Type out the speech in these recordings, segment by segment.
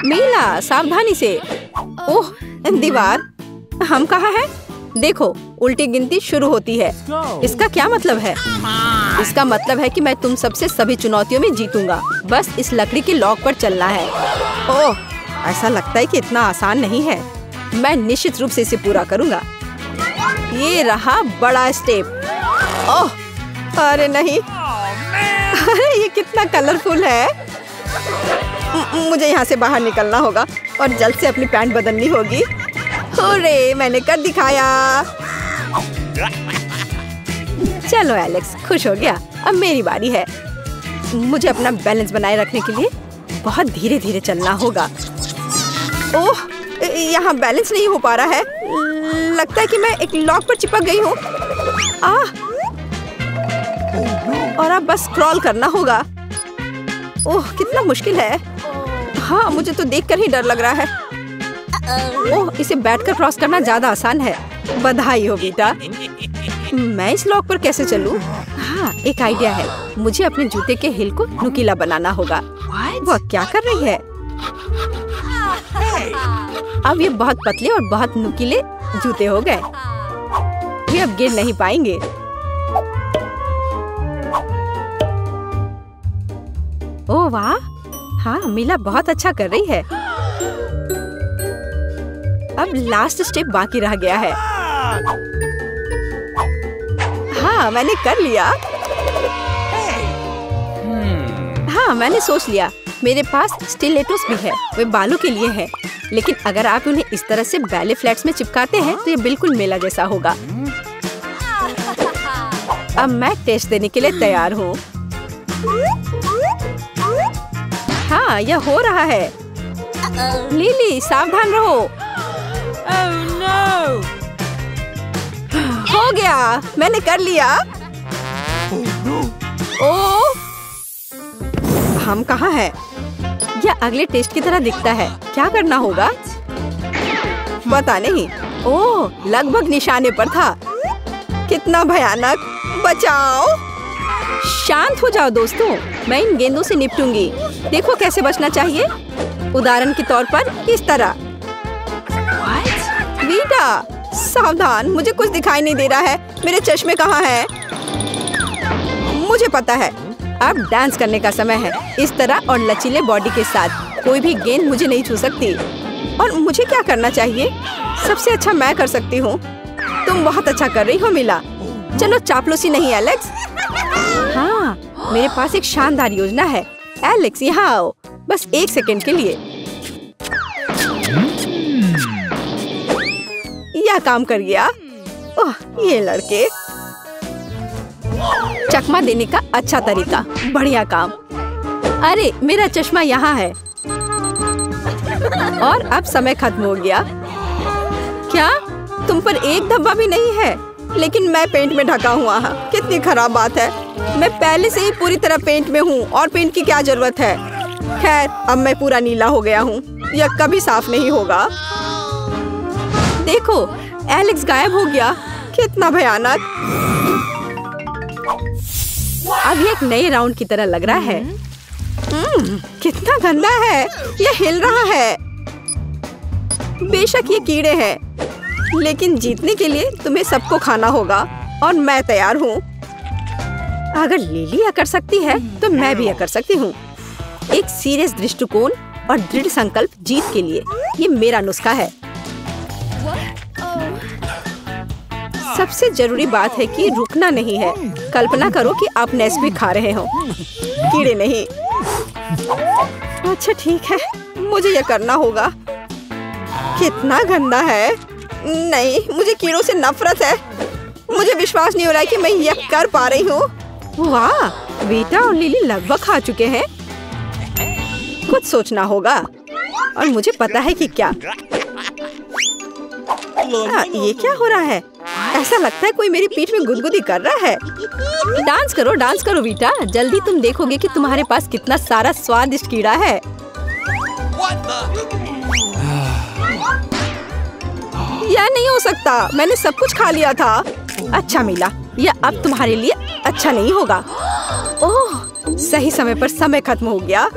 मीला सावधानी से। ओह दीवार, हम कहाँ हैं? देखो उल्टी गिनती शुरू होती है। इसका क्या मतलब है? इसका मतलब है कि मैं तुम सबसे सभी चुनौतियों में जीतूंगा। बस इस लकड़ी के लॉक पर चलना है। ओह ऐसा लगता है कि इतना आसान नहीं है। मैं निश्चित रूप से इसे पूरा करूंगा। ये रहा बड़ा स्टेप। ओह अरे नहीं, अरे ये कितना कलरफुल है। मुझे यहाँ से बाहर निकलना होगा और जल्द से अपनी पैंट बदलनी होगी। होरे, मैंने कर दिखाया। चलो एलेक्स, खुश हो गया। अब मेरी बारी है। मुझे अपना बैलेंस बनाए रखने के लिए बहुत धीरे धीरे चलना होगा। ओह यहाँ बैलेंस नहीं हो पा रहा है। लगता है कि मैं एक लॉक पर चिपक गई हूँ। और अब बस क्रॉल करना होगा। ओह कितना मुश्किल है। हाँ मुझे तो देखकर ही डर लग रहा है। ओह इसे बैठकर क्रॉस करना ज्यादा आसान है। बधाई हो बेटा। मैं इस लॉक पर कैसे चलूं? हाँ एक आइडिया है। मुझे अपने जूते के हिल को नुकीला बनाना होगा। वह क्या कर रही है? अब ये बहुत पतले और बहुत नुकीले जूते हो गए। ये अब गिर नहीं पाएंगे। ओह वाह, हाँ मीला बहुत अच्छा कर रही है। अब लास्ट स्टेप बाकी रह गया है। हाँ मैंने कर लिया। हाँ मैंने सोच लिया। मेरे पास स्टिलेटोस भी है। वे बालों के लिए है। लेकिन अगर आप उन्हें इस तरह से बैले फ्लैट्स में चिपकाते हैं तो ये बिल्कुल मेला जैसा होगा। अब मैं टेस्ट देने के लिए तैयार हूँ। हाँ यह हो रहा है। लिली सावधान रहो। हो गया, मैंने कर लिया। ओह हम कहाँ हैं? यह अगले टेस्ट की तरह दिखता है। क्या करना होगा? पता नहीं। ओह लगभग निशाने पर था। कितना भयानक। बचाओ। शांत हो जाओ दोस्तों, मैं इन गेंदों से निपटूंगी। देखो कैसे बचना चाहिए। उदाहरण के तौर पर इस तरह। वीटा सावधान, मुझे कुछ दिखाई नहीं दे रहा है। मेरे चश्मे कहाँ हैं? मुझे पता है। अब डांस करने का समय है। इस तरह और लचीले बॉडी के साथ कोई भी गेंद मुझे नहीं छू सकती। और मुझे क्या करना चाहिए? सबसे अच्छा मैं कर सकती हूँ। तुम बहुत अच्छा कर रही हो मीला। चलो चापलूसी नहीं एलेक्स। हाँ मेरे पास एक शानदार योजना है। एलेक्स यहाँ आओ, बस 1 सेकंड के लिए। यह काम कर गया। ओह ये लड़के। चकमा देने का अच्छा तरीका। बढ़िया काम। अरे मेरा चश्मा यहाँ है। और अब समय खत्म हो गया। क्या तुम पर एक धब्बा भी नहीं है? लेकिन मैं पेंट में ढका हुआ हूँ। कितनी खराब बात है। मैं पहले से ही पूरी तरह पेंट में हूँ और पेंट की क्या जरूरत है। खैर अब मैं पूरा नीला हो गया हूँ। यह कभी साफ नहीं होगा। देखो एलेक्स गायब हो गया। कितना भयानक। अब ये एक नए राउंड की तरह लग रहा है। कितना गंदा है। ये हिल रहा है। बेशक ये कीड़े हैं, लेकिन जीतने के लिए तुम्हें सबको खाना होगा और मैं तैयार हूँ। अगर लिली यह कर सकती है तो मैं भी यह कर सकती हूँ। एक सीरियस दृष्टिकोण और दृढ़ संकल्प जीत के लिए। ये मेरा नुस्खा है। सबसे जरूरी बात है कि रुकना नहीं है। कल्पना करो कि आप नेस्क्विक खा रहे हो, कीड़े नहीं। अच्छा ठीक है, मुझे यह करना होगा। कितना गंदा है। नहीं, मुझे कीड़ों से नफरत है। मुझे विश्वास नहीं हो रहा है कि मैं यह कर पा रही हूँ। वाह, वीटा और लिली लगभग खा चुके हैं। कुछ सोचना होगा और मुझे पता है कि क्या। ये क्या हो रहा है? ऐसा लगता है कोई मेरी पीठ में गुदगुदी कर रहा है। डांस करो वीटा। जल्दी तुम देखोगे कि तुम्हारे पास कितना सारा स्वादिष्ट कीड़ा है। यह नहीं हो सकता। मैंने सब कुछ खा लिया था। अच्छा मीला, यह अब तुम्हारे लिए अच्छा नहीं होगा। ओह, सही समय पर समय खत्म हो गया।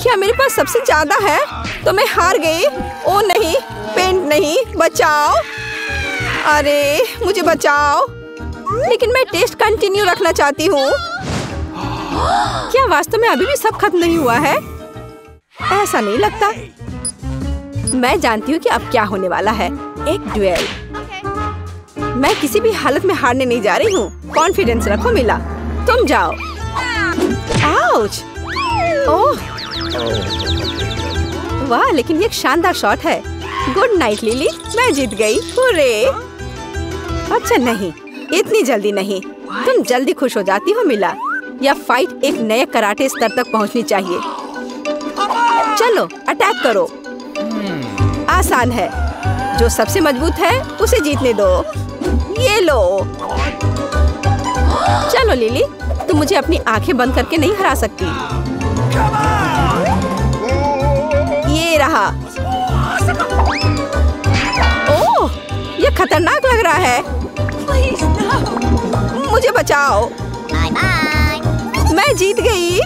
क्या मेरे पास सबसे ज्यादा है? तो मैं हार गई। ओ नहीं, पेंट नहीं, बचाओ। अरे मुझे बचाओ। लेकिन मैं टेस्ट कंटिन्यू रखना चाहती हूँ। क्या वास्तव में अभी भी सब खत्म नहीं हुआ है? ऐसा नहीं लगता। मैं जानती हूँ कि अब क्या होने वाला है। एक ड्यूएल। मैं किसी भी हालत में हारने नहीं जा रही हूँ। कॉन्फिडेंस रखो मिला। तुम जाओ। आउच! ओह वाह, लेकिन ये एक शानदार शॉट है। गुड नाइट लिली, मैं जीत गई। हुर्रे! अच्छा नहीं, इतनी जल्दी नहीं। तुम जल्दी खुश हो जाती हो मिला। यह फाइट एक नए कराटे स्तर तक पहुंचनी चाहिए। चलो अटैक करो। आसान है। जो सबसे मजबूत है उसे जीतने दो। ये लो। चलो लिली, तुम मुझे अपनी आंखें बंद करके नहीं हरा सकती। ये रहा। ओह, ये खतरनाक लग रहा है। मुझे बचाओ। मैं जीत गई।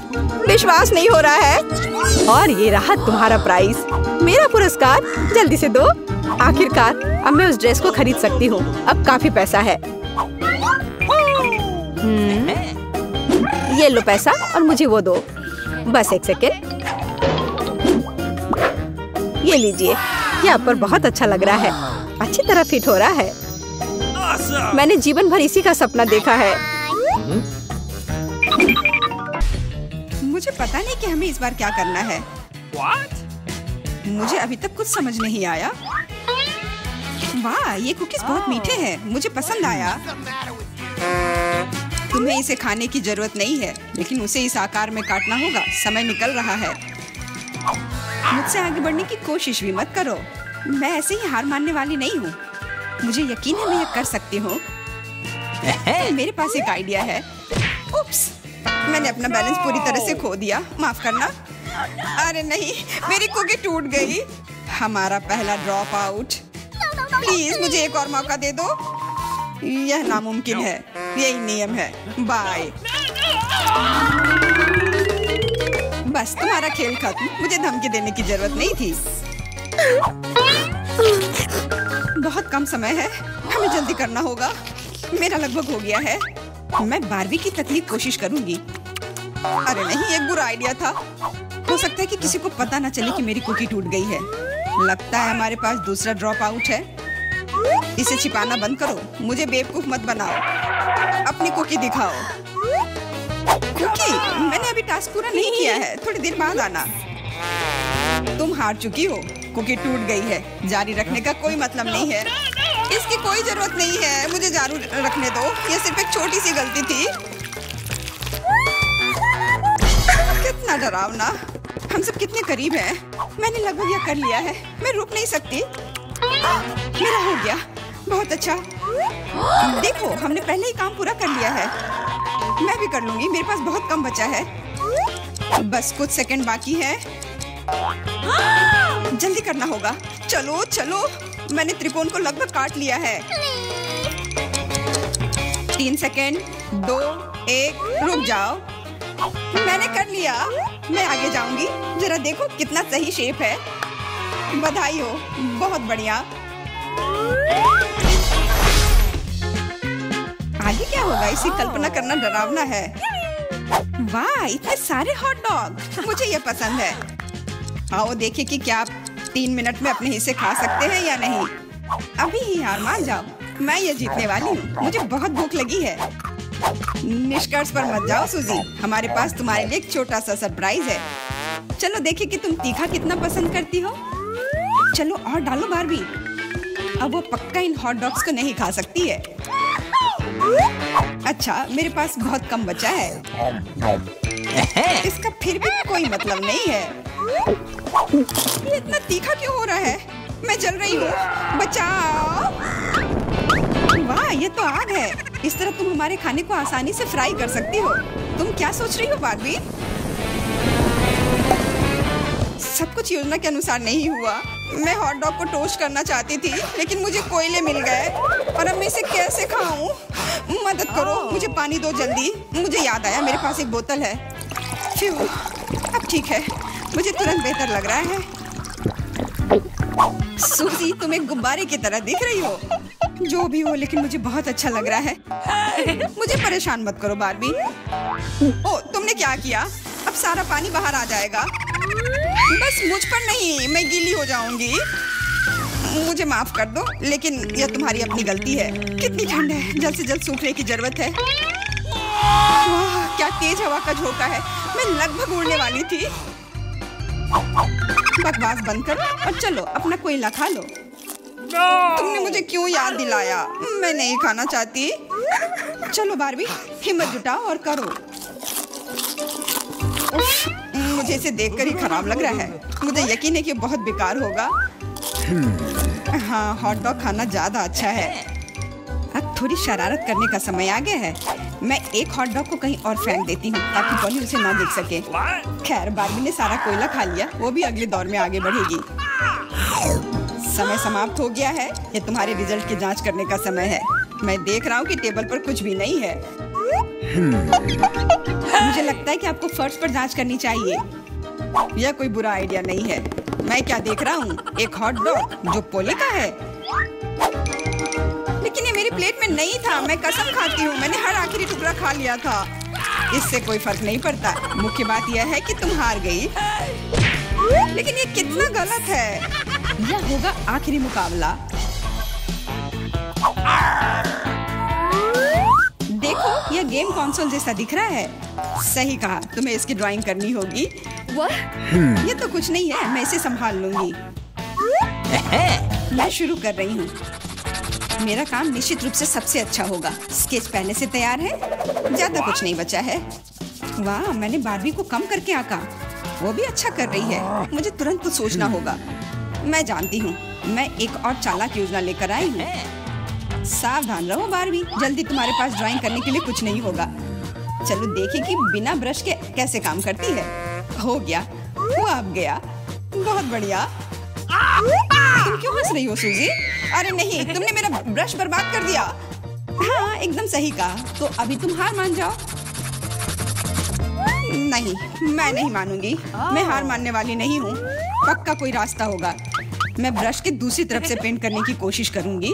विश्वास नहीं हो रहा है। और ये रहा तुम्हारा प्राइज, मेरा पुरस्कार। जल्दी से दो। आखिरकार अब मैं उस ड्रेस को खरीद सकती हूँ। अब काफी पैसा है। ये लो पैसा और मुझे वो दो। बस एक सेकेंड। ये लीजिए। ये आप पर बहुत अच्छा लग रहा है। अच्छी तरह फिट हो रहा है। मैंने जीवन भर इसी का सपना देखा है। मुझे पता नहीं कि हमें इस बार क्या करना है। मुझे अभी तक कुछ समझ नहीं आया। वाह, ये कुकीज बहुत मीठे हैं। मुझे पसंद आया। तुम्हें इसे खाने की जरूरत नहीं है, लेकिन उसे इस आकार में काटना होगा। समय निकल रहा है। मुझसे आगे बढ़ने की कोशिश भी मत करो। मैं ऐसे ही हार मानने वाली नहीं हूँ। मुझे यकीन है मैं ये कर सकती हूँ। मेरे पास एक आइडिया है। उप्स, मैंने अपना बैलेंस पूरी तरह से खो दिया। माफ करना। अरे नहीं, मेरी कुकी टूट गई। हमारा पहला ड्रॉप आउट। प्लीज मुझे एक और मौका दे दो। यह नामुमकिन है। यही नियम है। बाय। बस तुम्हारा खेल खत्म। मुझे धमकी देने की जरूरत नहीं थी। बहुत कम समय है। हमें जल्दी करना होगा। मेरा लगभग हो गया है। मैं बारबी की तकलीफ कोशिश करूंगी। अरे नहीं, एक बुरा आइडिया था। हो सकता है कि किसी को पता न चले कि मेरी कुकी टूट गई है। लगता है हमारे पास दूसरा ड्रॉप आउट है। इसे छिपाना बंद करो। मुझे बेवकूफ मत बनाओ। अपनी कुकी दिखाओ। कुकी, मैंने अभी टास्क पूरा नहीं किया है। थोड़ी देर बाद आना। तुम हार चुकी हो। कुकी टूट गई है। जारी रखने का कोई मतलब नहीं है। इसकी कोई जरूरत नहीं है। मुझे जारी रखने दो। ये सिर्फ एक छोटी सी गलती थी। कितना डरावना। हम सब कितने करीब हैं। मैंने लगभग यह कर लिया है। मैं रुक नहीं सकती। मेरा हो गया। बहुत अच्छा। देखो, हमने पहले ही काम पूरा कर लिया है। मैं भी कर लूंगी। मेरे पास बहुत कम बचा है। बस कुछ सेकंड बाकी है। जल्दी करना होगा। चलो चलो। मैंने त्रिकोण को लगभग काट लिया है। 3 सेकंड, 2, 1, रुक जाओ। मैंने कर लिया। मैं आगे जाऊंगी। जरा देखो कितना सही शेप है। बधाई हो। बहुत बढ़िया। आगे क्या होगा, इसी कल्पना करना डरावना है। वाह, इतने सारे हॉट डॉग। मुझे ये पसंद है। आओ देखिए कि क्या आप 3 मिनट में अपने हिस्से खा सकते हैं या नहीं। अभी ही हार मान जाओ। मैं ये जीतने वाली हूँ। मुझे बहुत भूख लगी है। निष्कर्ष पर मत जाओ सूजी। हमारे पास तुम्हारे लिए एक छोटा सा सरप्राइज है। चलो देखिए कि तुम तीखा कितना पसंद करती हो। चलो और डालो बारबी। अब वो पक्का इन हॉट डॉग्स को नहीं खा सकती है। अच्छा, मेरे पास बहुत कम बचा है। इसका फिर भी कोई मतलब नहीं है। ये इतना तीखा क्यों हो रहा है? मैं जल रही हूँ। बचाओ। वाह, ये तो आग है। इस तरह तुम हमारे खाने को आसानी से फ्राई कर सकती हो। तुम क्या सोच रही हो बारबी? सब कुछ योजना के अनुसार नहीं हुआ। मैं हॉट डॉग को टोस्ट करना चाहती थी, लेकिन मुझे कोयले मिल गए। और अब मैं इसे कैसे खाऊं? मदद करो, मुझे पानी दो जल्दी। मुझे याद आया, मेरे पास एक बोतल है। अब ठीक है। मुझे तुरंत बेहतर लग रहा है। सूजी, तुम एक गुब्बारे की तरह दिख रही हो। जो भी हो, लेकिन मुझे बहुत अच्छा लग रहा है। मुझे परेशान मत करो बारबी। ओ, तुमने क्या किया? अब सारा पानी बाहर आ जाएगा। बस मुझ पर नहीं, मैं गीली हो जाऊंगी। मुझे माफ कर दो, लेकिन यह तुम्हारी अपनी गलती है। कितनी ठंड है, जल्द से जल्द सूखने की जरूरत है। वाह, क्या तेज हवा का झोंका है। मैं लगभग उड़ने वाली थी। बकवास बंद करो और चलो अपना कोयला खा लो। तुमने मुझे क्यों याद दिलाया? मैं नहीं खाना चाहती। चलो बारबी, हिम्मत जुटाओ और करो। मुझे इसे देखकर ही खराब लग रहा है। मुझे यकीन है कि बहुत बेकार होगा। हाँ, हॉट डॉग खाना ज्यादा अच्छा है। अब थोड़ी शरारत करने का समय आ गया है। मैं एक हॉट डॉग को कहीं और फेंक देती हूँ ताकि पॉली उसे ना देख सके। खैर, बारबी ने सारा कोयला खा लिया। वो भी अगले दौर में आगे बढ़ेगी। समय समाप्त हो गया है। ये तुम्हारे रिजल्ट की जांच करने का समय है। मैं देख रहा हूँ कि टेबल पर कुछ भी नहीं है। मुझे लगता है कि आपको फर्श पर जांच करनी चाहिए। यह कोई बुरा आइडिया नहीं है। मैं क्या देख रहा हूँ? एक हॉट डॉग जो पोले का है। लेकिन ये मेरी प्लेट में नहीं था। मैं कसम खाती हूँ, मैंने हर आखिरी टुकड़ा खा लिया था। इससे कोई फर्क नहीं पड़ता। मुख्य बात यह है कि तुम हार गई। लेकिन ये कितना गलत है। यह होगा आखिरी मुकाबला। देखो, यह गेम कंसोल जैसा दिख रहा है। सही कहा, तुम्हें इसकी ड्राइंग करनी होगी। ये तो कुछ नहीं है, मैं इसे संभाल लूंगी। मैं शुरू कर रही हूँ। मेरा काम निश्चित रूप से सबसे अच्छा होगा। स्केच पहले से तैयार है। ज्यादा कुछ नहीं बचा है। वाह, मैंने बारबी को कम करके आंका। वो भी अच्छा कर रही है। मुझे तुरंत कुछ सोचना होगा। मैं जानती हूँ, मैं एक और चालाक योजना लेकर आई हूँ। सावधान रहो बारबी, जल्दी तुम्हारे पास ड्राइंग करने के लिए कुछ नहीं होगा। चलो देखें कि बिना ब्रश के कैसे काम करती है। हो गया, वो अब गया। बहुत बढ़िया। तुम क्यों हंस रही हो सूजी? अरे नहीं, तुमने मेरा ब्रश बर्बाद कर दिया। हाँ, एकदम सही कहा। तो अभी तुम हार मान जाओ। नहीं, मैं नहीं मानूंगी। मैं हार मानने वाली नहीं हूँ। पक्का कोई रास्ता होगा। मैं ब्रश के दूसरी तरफ से पेंट करने की कोशिश करूंगी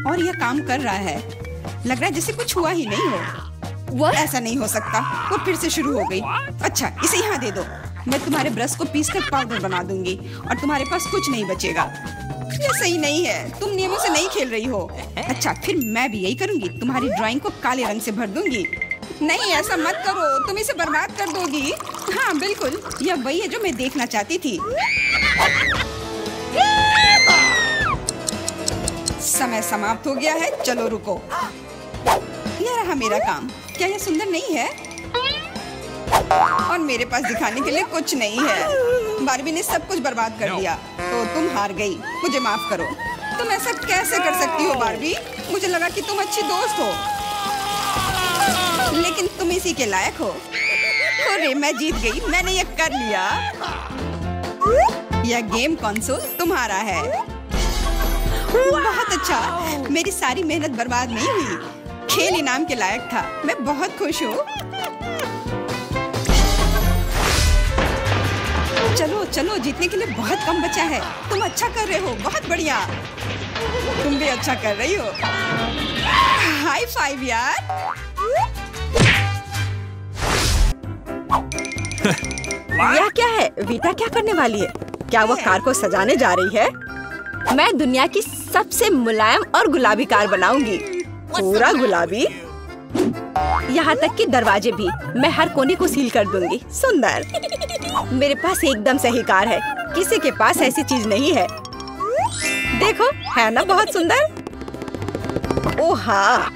और यह काम कर रहा है। लग रहा है जैसे कुछ हुआ ही नहीं हो। ऐसा नहीं हो सकता। वो फिर से शुरू हो गई। अच्छा, इसे यहाँ दे दो। मैं तुम्हारे ब्रश को पीसकर पाउडर बना दूंगी और तुम्हारे पास कुछ नहीं बचेगा। ये सही नहीं है। तुम नियमों से नहीं खेल रही हो। अच्छा, फिर मैं भी यही करूंगी। तुम्हारी ड्राइंग को काले रंग से भर दूंगी। नहीं, ऐसा मत करो। तुम इसे बर्बाद कर दोगी। हाँ बिल्कुल, यह वही है जो मैं देखना चाहती थी। समय समाप्त हो गया है। चलो रुको। यह रहा मेरा काम। क्या यह सुंदर नहीं है? और मेरे पास दिखाने के लिए कुछ नहीं है। बारबी ने सब कुछ बर्बाद कर दिया। तो तुम हार गई। मुझे माफ करो। तुम ऐसा कैसे कर सकती हो बारबी? मुझे लगा कि तुम अच्छी दोस्त हो, लेकिन तुम इसी के लायक हो। अरे, मैं जीत गई। मैंने ये कर लिया। यह गेम कंसोल तुम्हारा है। बहुत अच्छा। मेरी सारी मेहनत बर्बाद नहीं हुई। खेल इनाम के लायक था। मैं बहुत खुश हूँ। चलो चलो, जीतने के लिए बहुत कम बचा है। तुम अच्छा कर रहे हो। बहुत बढ़िया। तुम भी अच्छा कर रही हो। हाई फाइव यार। यह क्या है? वीटा क्या करने वाली है? क्या वो कार को सजाने जा रही है? मैं दुनिया की सबसे मुलायम और गुलाबी कार बनाऊंगी। पूरा गुलाबी, यहाँ तक कि दरवाजे भी। मैं हर कोने को सील कर दूंगी। सुंदर। मेरे पास एकदम सही कार है। किसी के पास ऐसी चीज नहीं है। देखो, है ना बहुत सुंदर? ओह हाँ।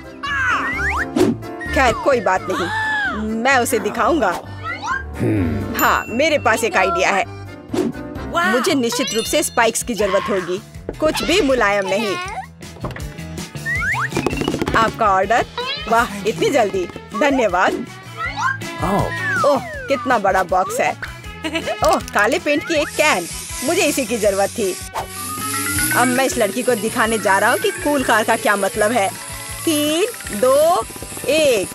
खैर, कोई बात नहीं, मैं उसे दिखाऊंगा। हाँ, मेरे पास एक आइडिया है। मुझे निश्चित रूप से स्पाइक्स की जरूरत होगी। कुछ भी मुलायम नहीं। आपका ऑर्डर। वाह, इतनी जल्दी। धन्यवाद। ओह, कितना बड़ा बॉक्स है। ओह, काले पेंट की एक कैन। मुझे इसी की जरूरत थी। अब मैं इस लड़की को दिखाने जा रहा हूँ कि कूल कार का क्या मतलब है। 3, 2, 1,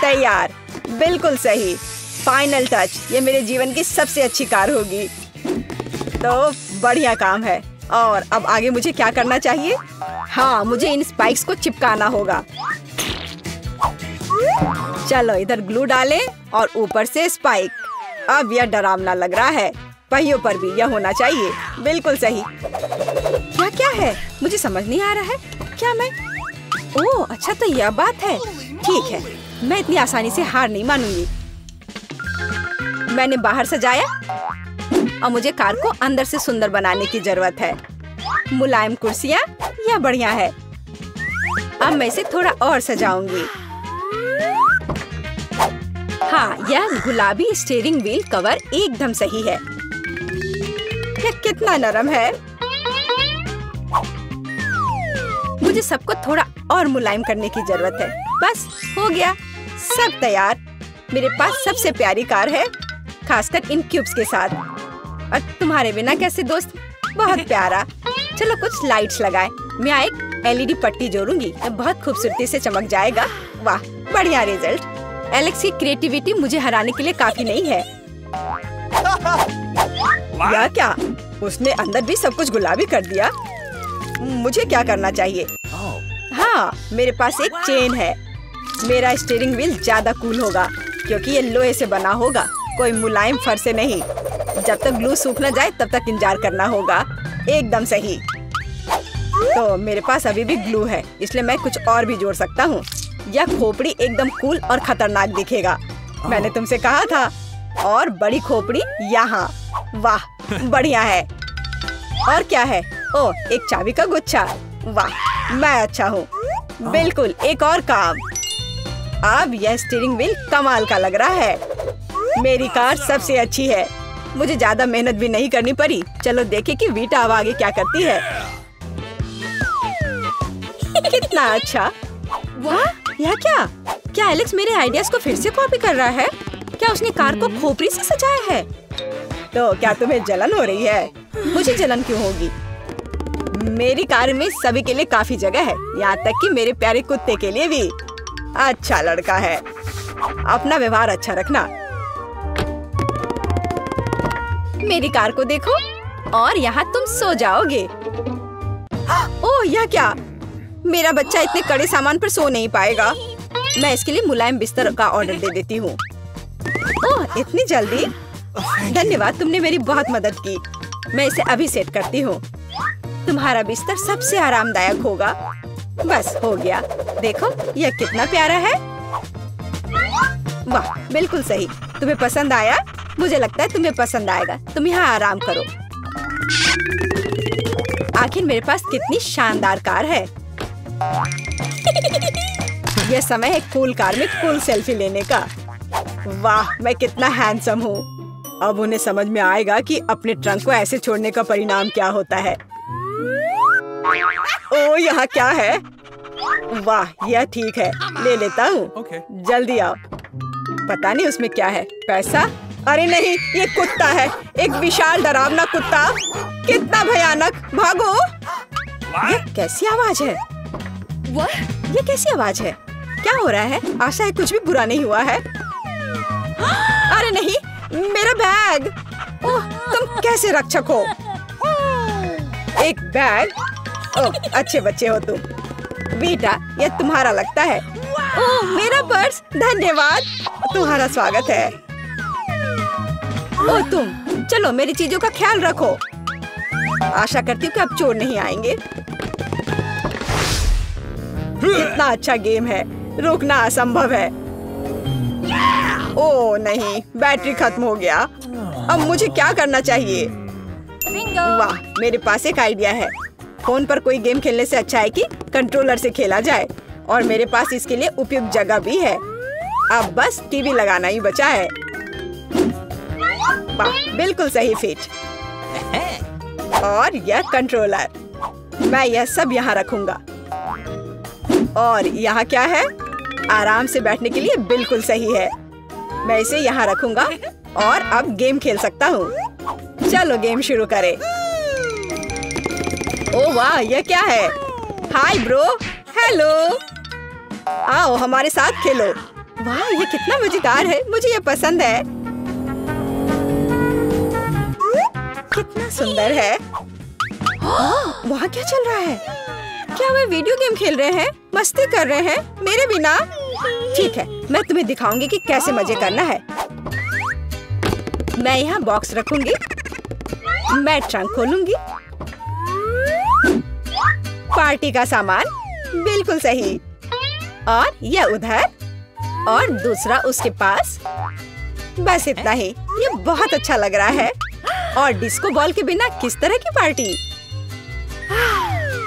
तैयार। बिल्कुल सही। Final touch. ये मेरे जीवन की सबसे अच्छी कार होगी। तो बढ़िया काम है। और अब आगे मुझे क्या करना चाहिए? हाँ, मुझे इन स्पाइक्स को चिपकाना होगा। चलो इधर ग्लू डालें और ऊपर से स्पाइक। अब यह डरावना लग रहा है। पहियों पर भी यह होना चाहिए। बिल्कुल सही। क्या क्या है? मुझे समझ नहीं आ रहा है। क्या मैं? ओह अच्छा, तो यह बात है। ठीक है, मैं इतनी आसानी से हार नहीं मानूंगी। मैंने बाहर सजाया और मुझे कार को अंदर से सुंदर बनाने की जरूरत है। मुलायम कुर्सियाँ, यह बढ़िया है। अब मैं इसे थोड़ा और सजाऊंगी। हाँ, यह गुलाबी स्टीयरिंग व्हील कवर एकदम सही है। यह कितना नरम है। मुझे सबको थोड़ा और मुलायम करने की जरूरत है। बस हो गया, सब तैयार। मेरे पास सबसे प्यारी कार है, खासकर इन क्यूब्स के साथ। और तुम्हारे बिना कैसे दोस्त? बहुत प्यारा। चलो कुछ लाइट्स लगाएं। मैं एक एलईडी पट्टी जोड़ूंगी, बहुत खूबसूरती से चमक जाएगा। वाह, बढ़िया रिजल्ट। एलेक्स की क्रिएटिविटी मुझे हराने के लिए काफी नहीं है। या क्या? उसने अंदर भी सब कुछ गुलाबी कर दिया। मुझे क्या करना चाहिए? हाँ, मेरे पास एक चेन है। मेरा स्टीयरिंग व्हील ज्यादा कूल होगा क्योंकि ये लोहे से बना होगा, कोई मुलायम फर से नहीं। जब तक ग्लू सूख न जाए तब तक इंतजार करना होगा। एकदम सही। तो मेरे पास अभी भी ग्लू है, इसलिए मैं कुछ और भी जोड़ सकता हूँ। यह खोपड़ी एकदम कूल और खतरनाक दिखेगा। मैंने तुमसे कहा था। और बड़ी खोपड़ी यहाँ। वाह, बढ़िया है। और क्या है? ओह, एक चाबी का गुच्छा। वाह, मैं अच्छा हूँ। बिल्कुल, एक और काम। अब यह स्टीयरिंग व्हील कमाल का लग रहा है। मेरी कार सबसे अच्छी है। मुझे ज्यादा मेहनत भी नहीं करनी पड़ी। चलो देखें कि वीटा अब आगे क्या करती है। कितना अच्छा। वाह, यह क्या? क्या एलेक्स मेरे आइडियाज को फिर से कॉपी कर रहा है? क्या उसने कार को खोपड़ी से सजाया है? तो क्या तुम्हें जलन हो रही है? मुझे जलन क्यों होगी? मेरी कार में सभी के लिए काफी जगह है, यहाँ तक कि मेरे प्यारे कुत्ते के लिए भी। अच्छा लड़का है। अपना व्यवहार अच्छा रखना। मेरी कार को देखो और यहाँ तुम सो जाओगे। ओह, यह क्या? मेरा बच्चा इतने कड़े सामान पर सो नहीं पाएगा। मैं इसके लिए मुलायम बिस्तर का ऑर्डर दे देती हूँ। ओह, इतनी जल्दी? धन्यवाद, तुमने मेरी बहुत मदद की। मैं इसे अभी सेट करती हूँ। तुम्हारा बिस्तर सबसे आरामदायक होगा। बस हो गया। देखो, यह कितना प्यारा है। वाह, बिल्कुल सही। तुम्हें पसंद आया? मुझे लगता है तुम्हें पसंद आएगा। तुम यहाँ आराम करो। आखिर मेरे पास कितनी शानदार कार है। यह समय है कूल कार में कूल सेल्फी लेने का। वाह, मैं कितना हैंडसम हूँ। अब उन्हें समझ में आएगा कि अपने ट्रंक को ऐसे छोड़ने का परिणाम क्या होता है। ओह, यहाँ क्या है? वाह, यह ठीक है, ले लेता हूँ। जल्दी आओ। पता नहीं उसमें क्या है। पैसा? अरे नहीं, ये कुत्ता है। एक विशाल डरावना कुत्ता। कितना भयानक। भागो। ये कैसी आवाज है? ये कैसी आवाज है? क्या हो रहा है? आशा है कुछ भी बुरा नहीं हुआ है। अरे नहीं, मेरा बैग। ओह, तुम कैसे रक्षक हो? एक बैग? ओह, अच्छे बच्चे हो तुम। वीटा, यह तुम्हारा लगता है। ओह, मेरा पर्स। धन्यवाद, तुम्हारा स्वागत है। ओह, तुम चलो, मेरी चीजों का ख्याल रखो। आशा करती हूँ कि अब चोर नहीं आएंगे। कितना अच्छा गेम है। रोकना असंभव है। ओह नहीं, बैटरी खत्म हो गया। अब मुझे क्या करना चाहिए? वाह, मेरे पास एक आइडिया है। फोन पर कोई गेम खेलने से अच्छा है कि कंट्रोलर से खेला जाए। और मेरे पास इसके लिए उपयुक्त जगह भी है। अब बस टीवी लगाना ही बचा है। वाह, बिल्कुल सही फिट। और यह कंट्रोलर। मैं यह सब यहाँ रखूंगा। और यहाँ क्या है? आराम से बैठने के लिए बिल्कुल सही है। मैं इसे यहाँ रखूंगा और अब गेम खेल सकता हूँ। चलो गेम शुरू करें। ओह वाह, यह क्या है? Hi bro. हेलो। आओ हमारे साथ खेलो। वाह, ये कितना मजेदार है। मुझे ये पसंद है। कितना कितना सुंदर है। वहाँ क्या चल रहा है? क्या वे वीडियो गेम खेल रहे हैं? मस्ती कर रहे हैं मेरे बिना? ठीक है, मैं तुम्हें दिखाऊंगी कि कैसे मजे करना है। मैं यहाँ बॉक्स रखूंगी, मैं ट्रंक खोलूंगी। पार्टी का सामान बिल्कुल सही, और यह उधर और दूसरा उसके पास। बस इतना ही। ये बहुत अच्छा लग रहा है। और डिस्को बॉल के बिना किस तरह की पार्टी?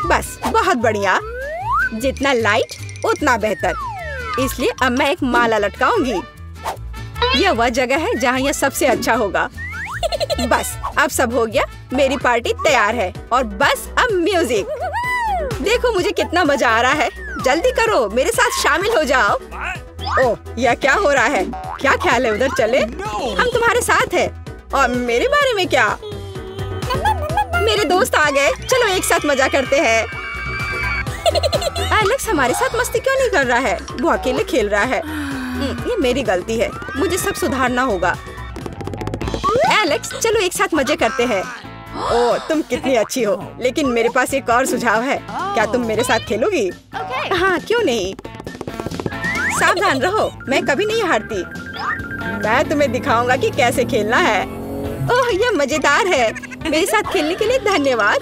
बस बहुत बढ़िया। जितना लाइट उतना बेहतर। इसलिए अब मैं एक माला लटकाऊंगी। यह वह जगह है जहाँ यह सबसे अच्छा होगा। बस अब सब हो गया। मेरी पार्टी तैयार है। और बस अब म्यूजिक। देखो मुझे कितना मजा आ रहा है। जल्दी करो, मेरे साथ शामिल हो जाओ। ओह, यह क्या हो रहा है? क्या ख्याल है उधर चले? हम तुम्हारे साथ हैं। और मेरे बारे में क्या? मेरे दोस्त आ गए। चलो एक साथ मजा करते हैं। एलेक्स हमारे साथ मस्ती क्यों नहीं कर रहा है? वो अकेले खेल रहा है। ये मेरी गलती है। मुझे सब सुधारना होगा। एलेक्स चलो एक साथ मजे करते हैं। ओह, तुम कितनी अच्छी हो। लेकिन मेरे पास एक और सुझाव है। क्या तुम मेरे साथ खेलोगी? हाँ, क्यों नहीं। सावधान रहो, मैं कभी नहीं हारती। मैं तुम्हें दिखाऊंगा कि कैसे खेलना है। ओह, यह मजेदार है। मेरे साथ खेलने के लिए धन्यवाद।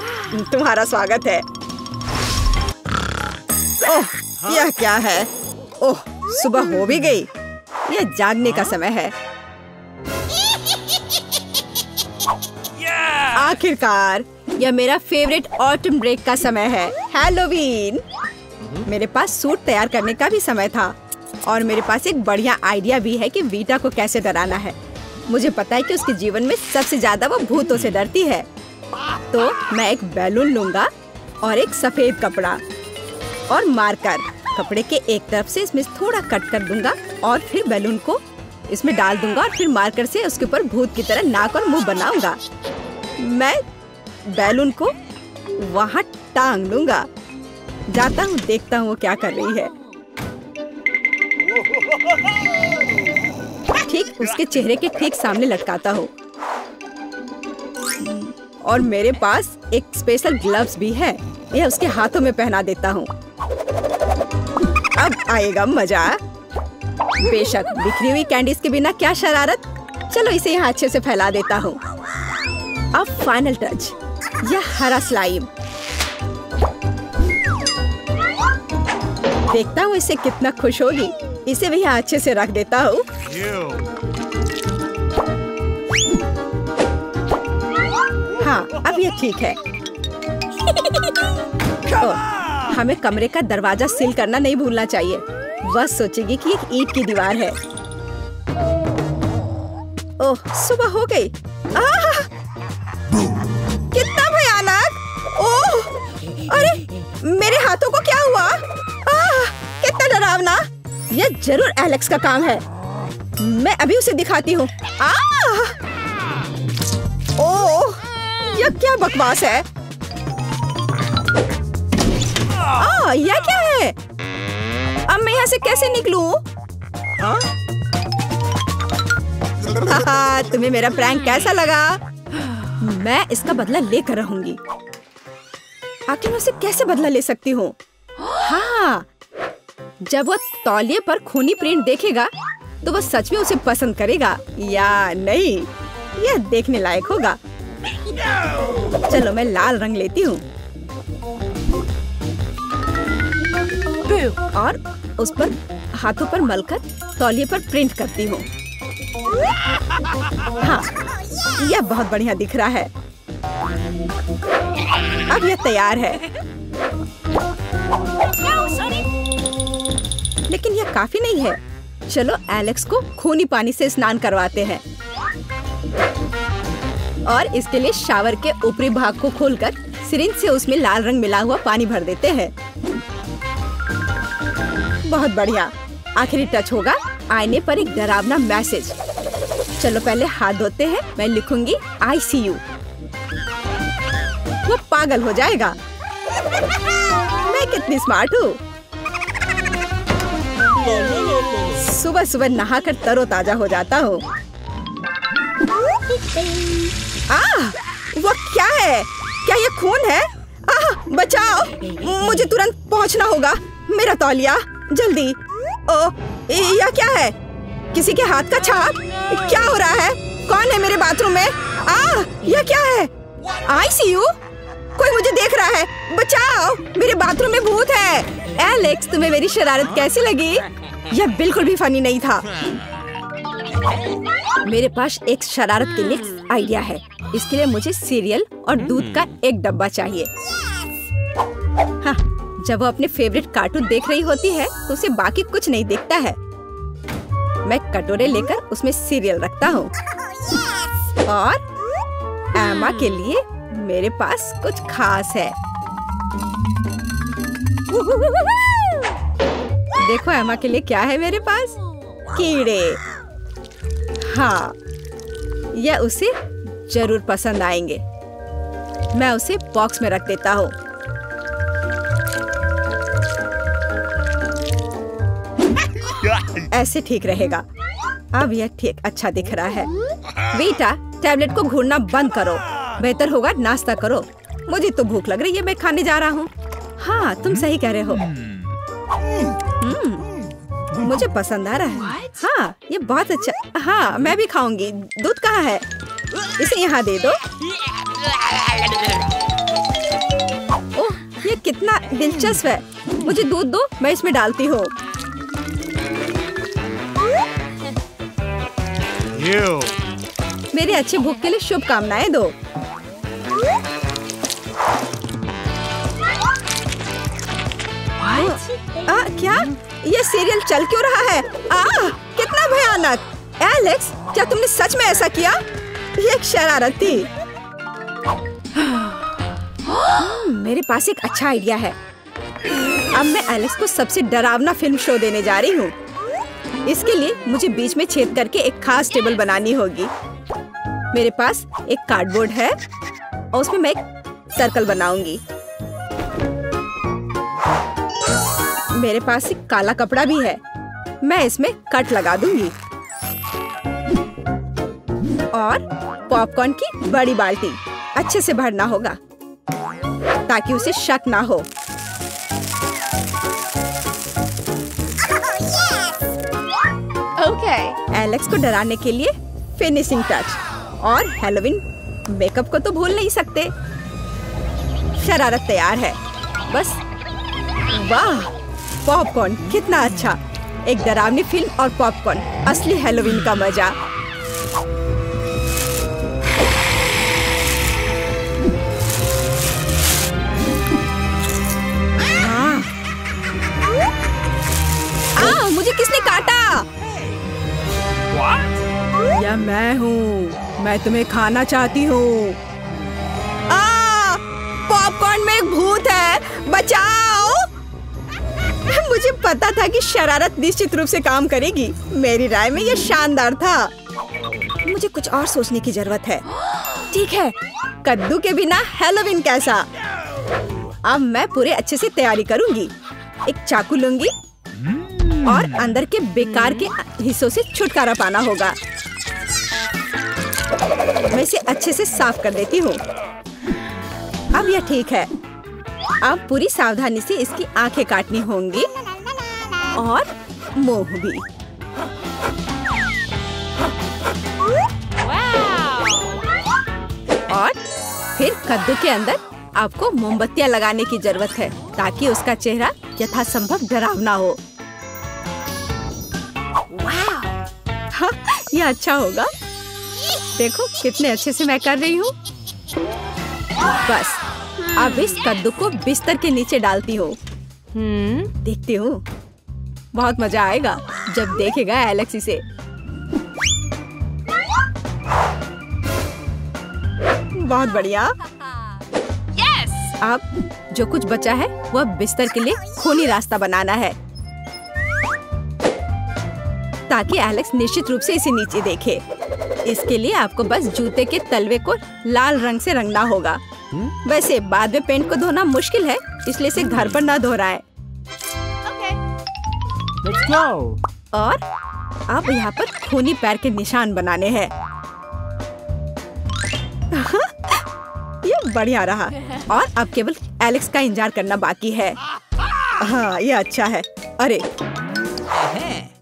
तुम्हारा स्वागत है। ओह, यह क्या है? ओह, सुबह हो भी गई। यह जागने का समय है। आखिरकार यह मेरा फेवरेट ऑटम ब्रेक का समय है। हैलोवीन। मेरे पास सूट तैयार करने का भी समय था। और मेरे पास एक बढ़िया आइडिया भी है कि वीटा को कैसे डराना है। मुझे पता है कि उसके जीवन में सबसे ज्यादा वो भूतों से डरती है। तो मैं एक बैलून लूंगा और एक सफेद कपड़ा और मार्कर। कपड़े के एक तरफ से इसमें थोड़ा कट कर दूंगा और फिर बैलून को इसमें डाल दूंगा और फिर मार्कर से उसके ऊपर भूत की तरह नाक और मुंह बनाऊंगा। मैं बैलून को वहाँ टांग लूंगा। जाता हूँ, देखता हूँ वो क्या कर रही है। ठीक उसके चेहरे के ठीक सामने लटकाता हूँ। और मेरे पास एक स्पेशल ग्लव्स भी है। यह उसके हाथों में पहना देता हूँ। अब आएगा मजा। बेशक बिखरी हुई कैंडीज के बिना क्या शरारत। चलो इसे यहाँ अच्छे से फैला देता हूँ। अब फाइनल टच, यह हरा स्लाइम। देखता हूँ इसे कितना खुश होगी। इसे भी यहाँ अच्छे से रख देता हूँ। हाँ, अब ये ठीक है। हमें कमरे का दरवाजा सील करना नहीं भूलना चाहिए। वह सोचेगी कि एक ईंट की दीवार है। ओह, सुबह हो गई। कितना भयानक। ओह, अरे मेरे हाथों को क्या हुआ? कितना डरावना। यह जरूर एलेक्स का काम है। मैं अभी उसे दिखाती हूँ। ओह, यह क्या बकवास है? यह क्या है? अब मैं यहाँ से कैसे निकलूं? तुम्हें मेरा प्रैंक कैसा लगा? मैं इसका बदला लेकर रहूंगी। आखिर मैं उसे कैसे बदला ले सकती हूँ? हाँ, जब वो तौलिए पर खूनी प्रिंट देखेगा तो वो सच में उसे पसंद करेगा या नहीं, यह देखने लायक होगा। चलो मैं लाल रंग लेती हूँ और उस पर हाथों पर मलकर तौलिए पर प्रिंट करती हूँ। हाँ, यह बहुत बढ़िया दिख रहा है। अब यह तैयार है। लेकिन यह काफी नहीं है। चलो एलेक्स को खूनी पानी से स्नान करवाते हैं और इसके लिए शावर के ऊपरी भाग को खोलकर सिरिंज से उसमें लाल रंग मिला हुआ पानी भर देते हैं। बहुत बढ़िया। आखिरी टच होगा आईने पर एक डरावना मैसेज। चलो पहले हाथ धोते हैं। मैं लिखूंगी ICU। वो पागल हो जाएगा। मैं कितनी स्मार्ट हूँ। सुबह सुबह नहाकर तरोताजा हो जाता हूँ। वो है? क्या ये खून है? बचाओ, मुझे तुरंत पहुंचना होगा। मेरा तौलिया, जल्दी। यह क्या है? किसी के हाथ का छाप? क्या हो रहा है? कौन है मेरे बाथरूम में? यह क्या है? ICU? कोई मुझे देख रहा है, बचाओ, मेरे बाथरूम में भूत है। एलेक्स, तुम्हें मेरी शरारत कैसी लगी? यह बिल्कुल भी फनी नहीं था। मेरे पास एक शरारत के लिए आइडिया है। इसके लिए मुझे सीरियल और दूध का एक डब्बा चाहिए। हाँ, जब वो अपने फेवरेट कार्टून देख रही होती है तो उसे बाकी कुछ नहीं दिखता है। मैं कटोरे लेकर उसमें सीरियल रखता हूँ। और एमा के लिए मेरे पास कुछ खास है। देखो एमा के लिए क्या है मेरे पास? कीड़े। हाँ, यह उसे जरूर पसंद आएंगे। मैं उसे बॉक्स में रख देता हूँ। ऐसे ठीक रहेगा। अब यह ठीक अच्छा दिख रहा है। बेटा, टैबलेट को घूरना बंद करो। बेहतर होगा नाश्ता करो। मुझे तो भूख लग रही है, मैं खाने जा रहा हूँ। हाँ, तुम सही कह रहे हो। मुझे पसंद आ रहा है। हाँ, ये बहुत अच्छा। हाँ, मैं भी खाऊंगी। दूध कहाँ है? इसे यहाँ दे दो। ओह, ये कितना दिलचस्प है। मुझे दूध दो, मैं इसमें डालती हूँ। मेरे अच्छे भूख के लिए शुभकामनाएं दो। क्या? ये सीरियल चल क्यों रहा है? कितना भयानक! एलेक्स, क्या तुमने सच में ऐसा किया? ये एक शरारत थी। मेरे पास एक अच्छा आइडिया है। अब मैं एलेक्स को सबसे डरावना फिल्म शो देने जा रही हूँ। इसके लिए मुझे बीच में छेद करके एक खास टेबल बनानी होगी। मेरे पास एक कार्डबोर्ड है और उसमें मैं एक सर्कल बनाऊंगी। मेरे पास एक काला कपड़ा भी है। मैं इसमें कट लगा दूंगी। और पॉपकॉर्न की बड़ी बाल्टी अच्छे से भरना होगा ताकि उसे शक ना हो। एलेक्स को डराने के लिए फिनिशिंग टच। और हैलोवीन मेकअप को तो भूल नहीं सकते। शरारत तैयार है। बस। वाह, पॉपकॉर्न कितना अच्छा। एक डरावनी फिल्म और पॉपकॉर्न, असली हैलोवीन का मजा। मुझे किसने काटा? या मैं हूँ। मैं तुम्हें खाना चाहती हूँ। पॉपकॉर्न में एक भूत है, बचाओ। मुझे पता था कि शरारत निश्चित रूप से काम करेगी। मेरी राय में यह शानदार था। मुझे कुछ और सोचने की जरूरत है। ठीक है, कद्दू के बिना हैलोवीन कैसा? अब मैं पूरे अच्छे से तैयारी करूंगी। एक चाकू लूंगी और अंदर के बेकार के हिस्सों से छुटकारा पाना होगा। मैं इसे अच्छे से साफ कर देती हूँ। अब यह ठीक है। अब पूरी सावधानी से इसकी आंखें काटनी होंगी और मुंह भी। और फिर कद्दू के अंदर आपको मोमबत्तियां लगाने की जरूरत है ताकि उसका चेहरा यथासंभव डरावना हो। हाँ, यह अच्छा होगा। देखो कितने अच्छे से मैं कर रही हूँ। बस अब इस कद्दू को बिस्तर के नीचे डालती हूँ। देखती हूँ, बहुत मजा आएगा जब देखेगा एलेक्स इसे। बहुत बढ़िया। अब जो कुछ बचा है वह बिस्तर के लिए खूनी रास्ता बनाना है ताकि एलेक्स निश्चित रूप से इसे नीचे देखे। इसके लिए आपको बस जूते के तलवे को लाल रंग से रंगना होगा। वैसे बाद में पेंट को धोना मुश्किल है, इसलिए इसे घर पर न दोहराएं। Let's go. और अब यहाँ पर खूनी पैर के निशान बनाने हैं। ये बढ़िया रहा और अब केवल एलेक्स का इंतजार करना बाकी है। हाँ, ये अच्छा है। अरे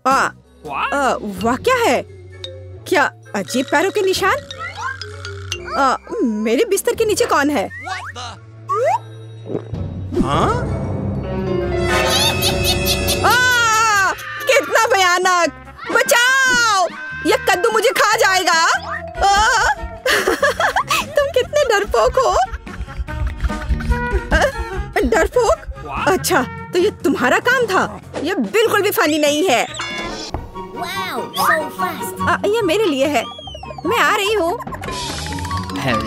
वाह, क्या है? क्या अजीब पैरों के निशान? मेरे बिस्तर के नीचे कौन है? कितना भयानक! बचाओ! ये कद्दू मुझे खा जाएगा। तुम कितने डरपोक हो। डरपोक? अच्छा, तो ये तुम्हारा काम था। ये बिल्कुल भी फनी नहीं है। ये मेरे लिए है। मैं आ रही हूँ।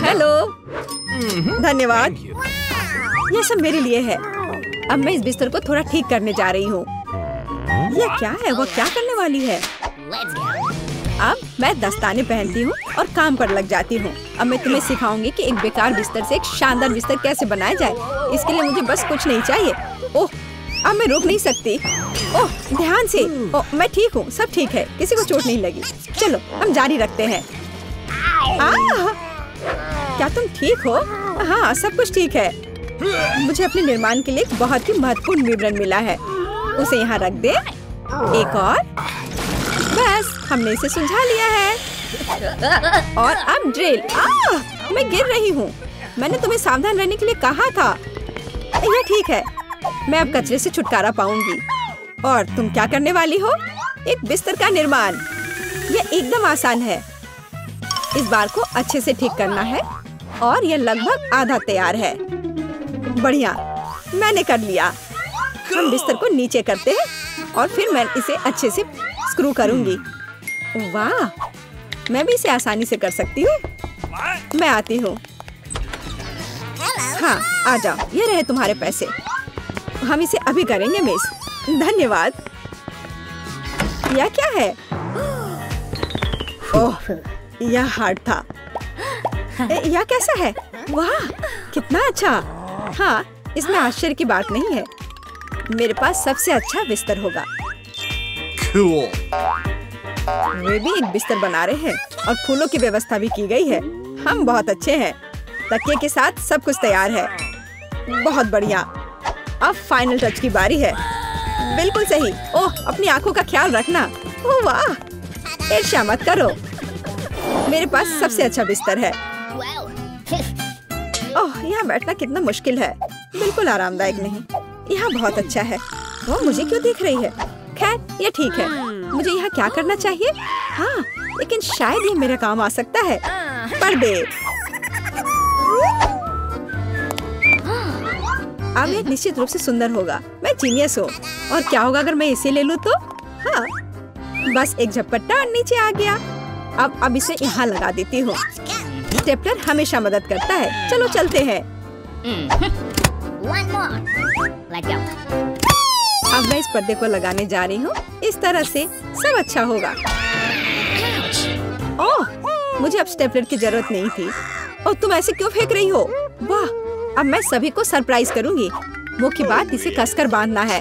हेलो। धन्यवाद। ये सब मेरे लिए है। अब मैं इस बिस्तर को थोड़ा ठीक करने जा रही हूँ। ये क्या है? वो क्या करने वाली है? अब मैं दस्ताने पहनती हूँ और काम पर लग जाती हूँ। अब मैं तुम्हें सिखाऊंगी कि एक बेकार बिस्तर से एक शानदार बिस्तर कैसे बनाया जाए। इसके लिए मुझे बस कुछ नहीं चाहिए। ओह, अब मैं रुक नहीं सकती। ओह, ध्यान से। ओह, मैं ठीक हूँ, सब ठीक है, किसी को चोट नहीं लगी। चलो हम जारी रखते हैं। क्या तुम ठीक हो? हाँ, सब कुछ ठीक है। मुझे अपने निर्माण के लिए एक बहुत ही महत्वपूर्ण विवरण मिला है। उसे यहाँ रख दे। एक और। बस, हमने इसे सुलझा लिया है। और अब ड्रिल। मैं गिर रही हूँ। मैंने तुम्हें सावधान रहने के लिए कहा था। ये ठीक है। मैं अब कचरे से छुटकारा पाऊंगी। और तुम क्या करने वाली हो? एक बिस्तर का निर्माण। ये एकदम आसान है। इस बार को अच्छे से ठीक करना है और यह लगभग आधा तैयार है। बढ़िया, मैंने कर लिया। हम बिस्तर को नीचे करते हैं और फिर मैं इसे अच्छे से स्क्रू करूंगी। वाह, मैं भी इसे आसानी से कर सकती हूँ। मैं आती हूँ। हाँ, आ जाओ। ये रहे तुम्हारे पैसे। हम इसे अभी करेंगे मिस। धन्यवाद। यह क्या है? ओह, यह हार्ड था। यह कैसा है? वाह, कितना अच्छा। हाँ, इसमें आश्चर्य की बात नहीं है। मेरे पास सबसे अच्छा बिस्तर होगा। Cool. वे भी एक बिस्तर बना रहे हैं और फूलों की व्यवस्था भी की गई है। हम बहुत अच्छे हैं। तकिए के साथ सब कुछ तैयार है। बहुत बढ़िया। अब फाइनल टच की बारी है। बिल्कुल सही। ओह, अपनी आंखों का ख्याल रखना। ओह वाह, ईर्ष्या मत करो। मेरे पास सबसे अच्छा बिस्तर है। ओह, यहाँ बैठना कितना मुश्किल है। बिल्कुल आरामदायक नहीं। यहाँ बहुत अच्छा है। वो मुझे क्यों देख रही है? खैर, ये ठीक है। मुझे यहाँ क्या करना चाहिए? हाँ, लेकिन शायद ये मेरा काम आ सकता है। पर्दे। अब ये निश्चित रूप से सुंदर होगा। मैं जीनियस हूँ। और क्या होगा अगर मैं इसे ले लूँ तो? हाँ, बस एक झपट्टा और नीचे आ गया। अब इसे यहाँ लगा देती हूँ। स्टेपलर हमेशा मदद करता है। चलो चलते हैं। अब मैं इस पर्दे को लगाने जा रही हूँ। इस तरह से सब अच्छा होगा। ओह, मुझे अब स्टेपलर की जरूरत नहीं थी। और तुम ऐसे क्यों फेंक रही हो? वाह, अब मैं सभी को सरप्राइज करूंगी। मुख्य बात इसे कसकर बांधना है।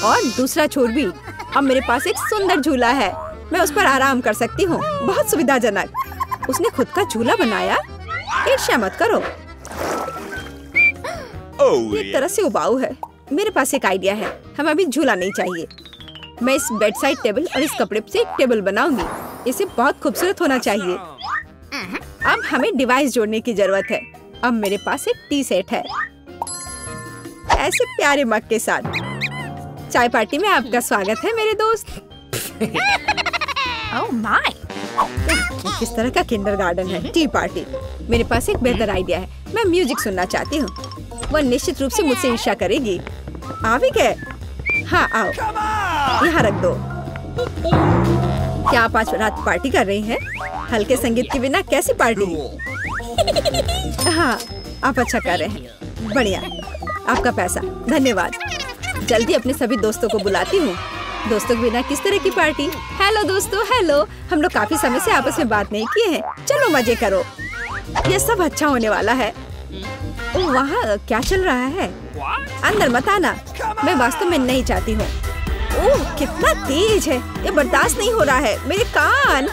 और दूसरा छोर भी। अब मेरे पास एक सुंदर झूला है। मैं उस पर आराम कर सकती हूँ। बहुत सुविधाजनक। उसने खुद का झूला बनाया। ईर्ष्या मत करो। एक तरह से उबाऊ है। मेरे पास एक आइडिया है। हमें अभी झूला नहीं चाहिए। मैं इस बेड साइड टेबल और इस कपड़े से एक टेबल बनाऊंगी। इसे बहुत खूबसूरत होना चाहिए। अब हमें डिवाइस जोड़ने की जरूरत है। अब मेरे पास एक टी सेट है, ऐसे प्यारे मग के साथ। चाय पार्टी में आपका स्वागत है मेरे दोस्त। Oh my! किस तरह का किंडरगार्टन है टी पार्टी। मेरे पास एक बेहतर आइडिया है। मैं म्यूजिक सुनना चाहती हूँ। वह निश्चित रूप से मुझसे ईर्ष्या करेगी। आ भी गए? हाँ, आओ, यहाँ रख दो। क्या आप आज रात पार्टी कर रही हैं? हल्के संगीत के बिना कैसी पार्टी? हाँ, आप अच्छा कर रहे हैं। बढ़िया, आपका पैसा। धन्यवाद। जल्दी अपने सभी दोस्तों को बुलाती हूँ। दोस्तों के बिना किस तरह की पार्टी? हेलो दोस्तों, हेलो। हम लोग काफी समय से आपस में बात नहीं किए हैं। चलो मजे करो। ये सब अच्छा होने वाला है। वहाँ क्या चल रहा है? अंदर मत आना। मैं वास्तव में नहीं चाहती हूँ। ओह, कितना तेज है। ये बर्दाश्त नहीं हो रहा है। मेरे कान।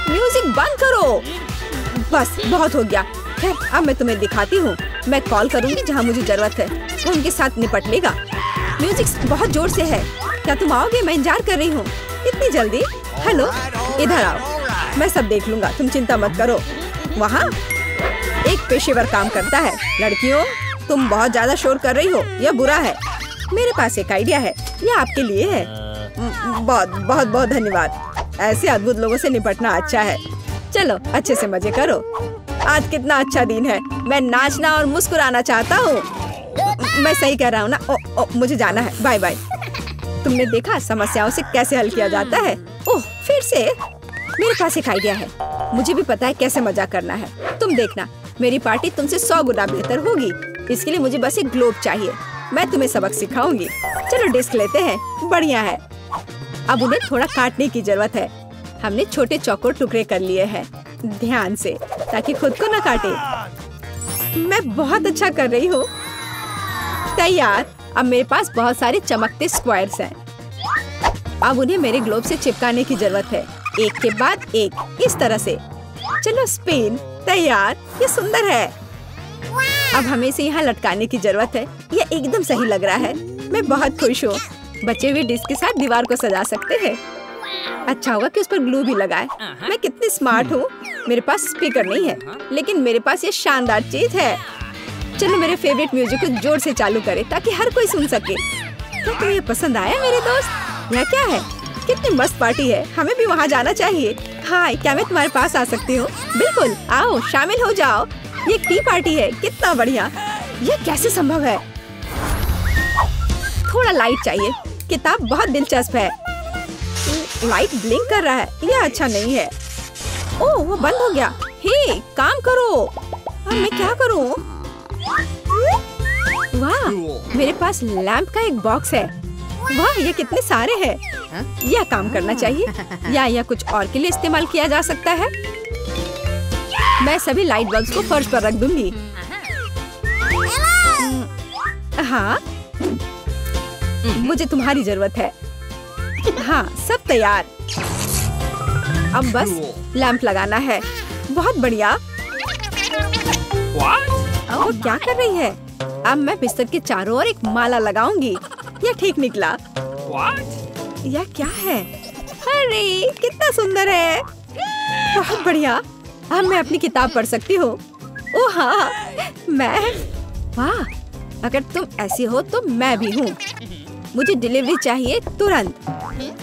म्यूजिक बंद करो। बस, बहुत हो गया। खैर, अब मैं तुम्हें दिखाती हूँ। मैं कॉल करूंगी जहाँ मुझे जरूरत है, वो उनके साथ निपट लेगा। म्यूजिक बहुत जोर से है, क्या तुम आओगे? मैं इंतजार कर रही हूँ। इतनी जल्दी? हेलो, इधर आओ, मैं सब देख लूंगा, तुम चिंता मत करो। वहाँ एक पेशेवर काम करता है। लड़कियों, तुम बहुत ज्यादा शोर कर रही हो, यह बुरा है। मेरे पास एक आइडिया है, यह आपके लिए है। बहुत बहुत बहुत धन्यवाद। ऐसे अद्भुत लोगों से निपटना अच्छा है। चलो अच्छे से मजे करो। आज कितना अच्छा दिन है, मैं नाचना और मुस्कुराना चाहता हूँ। मैं सही कह रहा हूँ ना? मुझे जाना है, बाय बाय। तुमने देखा समस्याओं से कैसे हल किया जाता है? ओह, फिर से? मेरे पास एक आइडिया है, मुझे भी पता है कैसे मजाक करना है। तुम देखना, मेरी पार्टी तुमसे 100 गुना बेहतर होगी। इसके लिए मुझे बस एक ग्लोब चाहिए, मैं तुम्हें सबक सिखाऊंगी। चलो डिस्क लेते हैं, बढ़िया है। अब उन्हें थोड़ा काटने की जरूरत है। हमने छोटे चौकोर टुकड़े कर लिए हैं, ध्यान से, ताकि खुद को न काटे। मैं बहुत अच्छा कर रही हूँ। तैयार। अब मेरे पास बहुत सारे चमकते स्क्वायर्स हैं। अब उन्हें मेरे ग्लोब से चिपकाने की जरूरत है, एक के बाद एक, इस तरह से। चलो स्पिन। तैयार, ये सुंदर है। अब हमें इसे यहाँ लटकाने की जरूरत है। यह एकदम सही लग रहा है, मैं बहुत खुश हूँ। बचे हुए डिस्क के साथ दीवार को सजा सकते हैं। अच्छा होगा कि उस पर ग्लू भी लगाए। मैं कितनी स्मार्ट हूँ। मेरे पास स्पीकर नहीं है, लेकिन मेरे पास ये शानदार चीज है। चलो मेरे फेवरेट म्यूजिक को जोर से चालू करें ताकि हर कोई सुन सके। क्या तुम्हें ये पसंद आया मेरे दोस्त? यह क्या है? कितनी मस्त पार्टी है, हमें भी वहाँ जाना चाहिए। हाय, क्या मैं तुम्हारे पास आ सकती हूँ? बिल्कुल, आओ शामिल हो जाओ। ये टी पार्टी है, कितना बढ़िया। यह कैसे संभव है? थोड़ा लाइट चाहिए। किताब बहुत दिलचस्प है। लाइट ब्लिंक कर रहा है, यह अच्छा नहीं है। ओह, वो बंद हो गया। हे, काम करो। अब मैं क्या करूँ? वाह, मेरे पास लैंप का एक बॉक्स है। वाह, ये कितने सारे हैं। यह काम करना चाहिए या यह कुछ और के लिए इस्तेमाल किया जा सकता है। मैं सभी लाइट बल्ब्स को फर्श पर रख दूंगी। हाँ, मुझे तुम्हारी जरूरत है। हाँ, सब तैयार। अब बस लैंप लगाना है। बहुत बढ़िया। वो क्या कर रही है? अब मैं बिस्तर के चारों ओर एक माला लगाऊंगी। यह ठीक निकला। यह क्या है? अरे कितना सुंदर है। बहुत बढ़िया। अब मैं अपनी किताब पढ़ सकती हूँ। ओह हाँ, मैं। वाह, अगर तुम ऐसी हो तो मैं भी हूँ। मुझे डिलीवरी चाहिए तुरंत।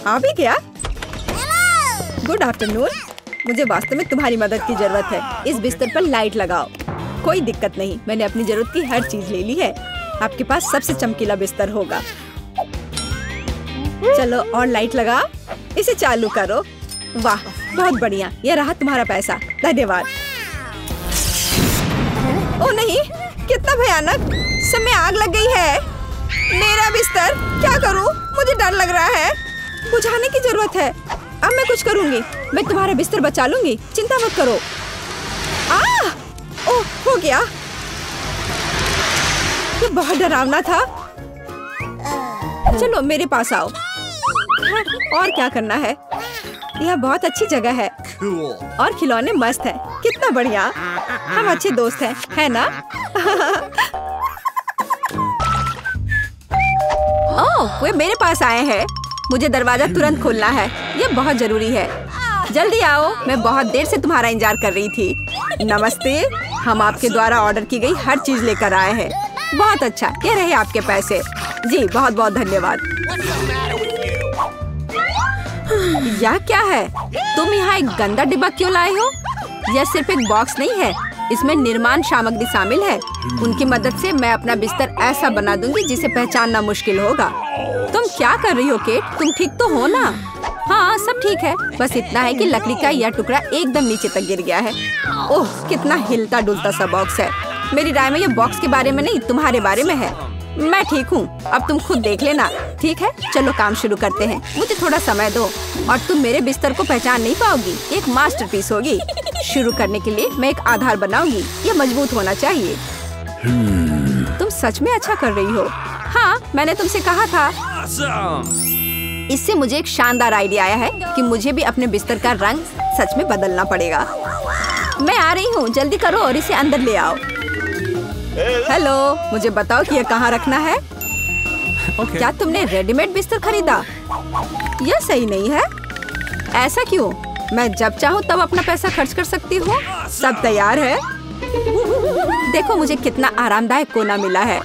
आ भी गया। Good afternoon. मुझे वास्तव में तुम्हारी मदद की जरूरत है। इस बिस्तर पर लाइट लगाओ। कोई दिक्कत नहीं, मैंने अपनी जरूरत की हर चीज ले ली है। आपके पास सबसे चमकीला बिस्तर होगा। चलो और लाइट लगा, इसे चालू करो। वाह, बहुत बढ़िया। यह रहा तुम्हारा पैसा, धन्यवाद। ओ नहीं, कितना भयानक। सब में आग लग गई है। मेरा बिस्तर, क्या करूं? मुझे डर लग रहा है। बुझाने की जरूरत है। अब मैं कुछ करूंगी। मैं तुम्हारा बिस्तर बचा लूंगी, चिंता मत करो। ओह, हो गया। ये बहुत डरावना था। चलो मेरे पास आओ। और क्या करना है? यह बहुत अच्छी जगह है। और खिलौने मस्त है। कितना बढ़िया। हम अच्छे दोस्त हैं, है ना? ओह, वे मेरे पास आए हैं। मुझे दरवाजा तुरंत खोलना है, यह बहुत जरूरी है। जल्दी आओ, मैं बहुत देर से तुम्हारा इंतजार कर रही थी। नमस्ते, हम आपके द्वारा ऑर्डर की गई हर चीज लेकर आए हैं। बहुत अच्छा, ये रहे आपके पैसे। जी बहुत बहुत धन्यवाद। यह क्या है? तुम यहाँ एक गंदा डिब्बा क्यों लाए हो? यह सिर्फ एक बॉक्स नहीं है, इसमें निर्माण सामग्री शामिल है। उनकी मदद से मैं अपना बिस्तर ऐसा बना दूंगी जिसे पहचानना मुश्किल होगा। तुम क्या कर रही हो केट? तुम ठीक तो हो ना? हाँ, सब ठीक है। बस इतना है कि लकड़ी का यह टुकड़ा एकदम नीचे तक गिर गया है। ओह, कितना हिलता डुलता सा बॉक्स है। मेरी राय में यह बॉक्स के बारे में नहीं, तुम्हारे बारे में है। मैं ठीक हूँ, अब तुम खुद देख लेना। ठीक है, चलो काम शुरू करते हैं। मुझे थोड़ा समय दो और तुम मेरे बिस्तर को पहचान नहीं पाओगी। एक मास्टरपीस होगी। शुरू करने के लिए मैं एक आधार बनाऊंगी। यह मजबूत होना चाहिए। तुम सच में अच्छा कर रही हो। हाँ, मैंने तुमसे कहा था। इससे मुझे एक शानदार आइडिया आया है कि मुझे भी अपने बिस्तर का रंग सच में बदलना पड़ेगा। मैं आ रही हूँ, जल्दी करो और इसे अंदर ले आओ। हेलो, मुझे बताओ कि ये कहाँ रखना है? Okay. क्या तुमने रेडीमेड बिस्तर खरीदा? यह सही नहीं है। ऐसा क्यों? मैं जब चाहूँ तब अपना पैसा खर्च कर सकती हूँ। सब तैयार है। देखो मुझे कितना आरामदायक कोना मिला है।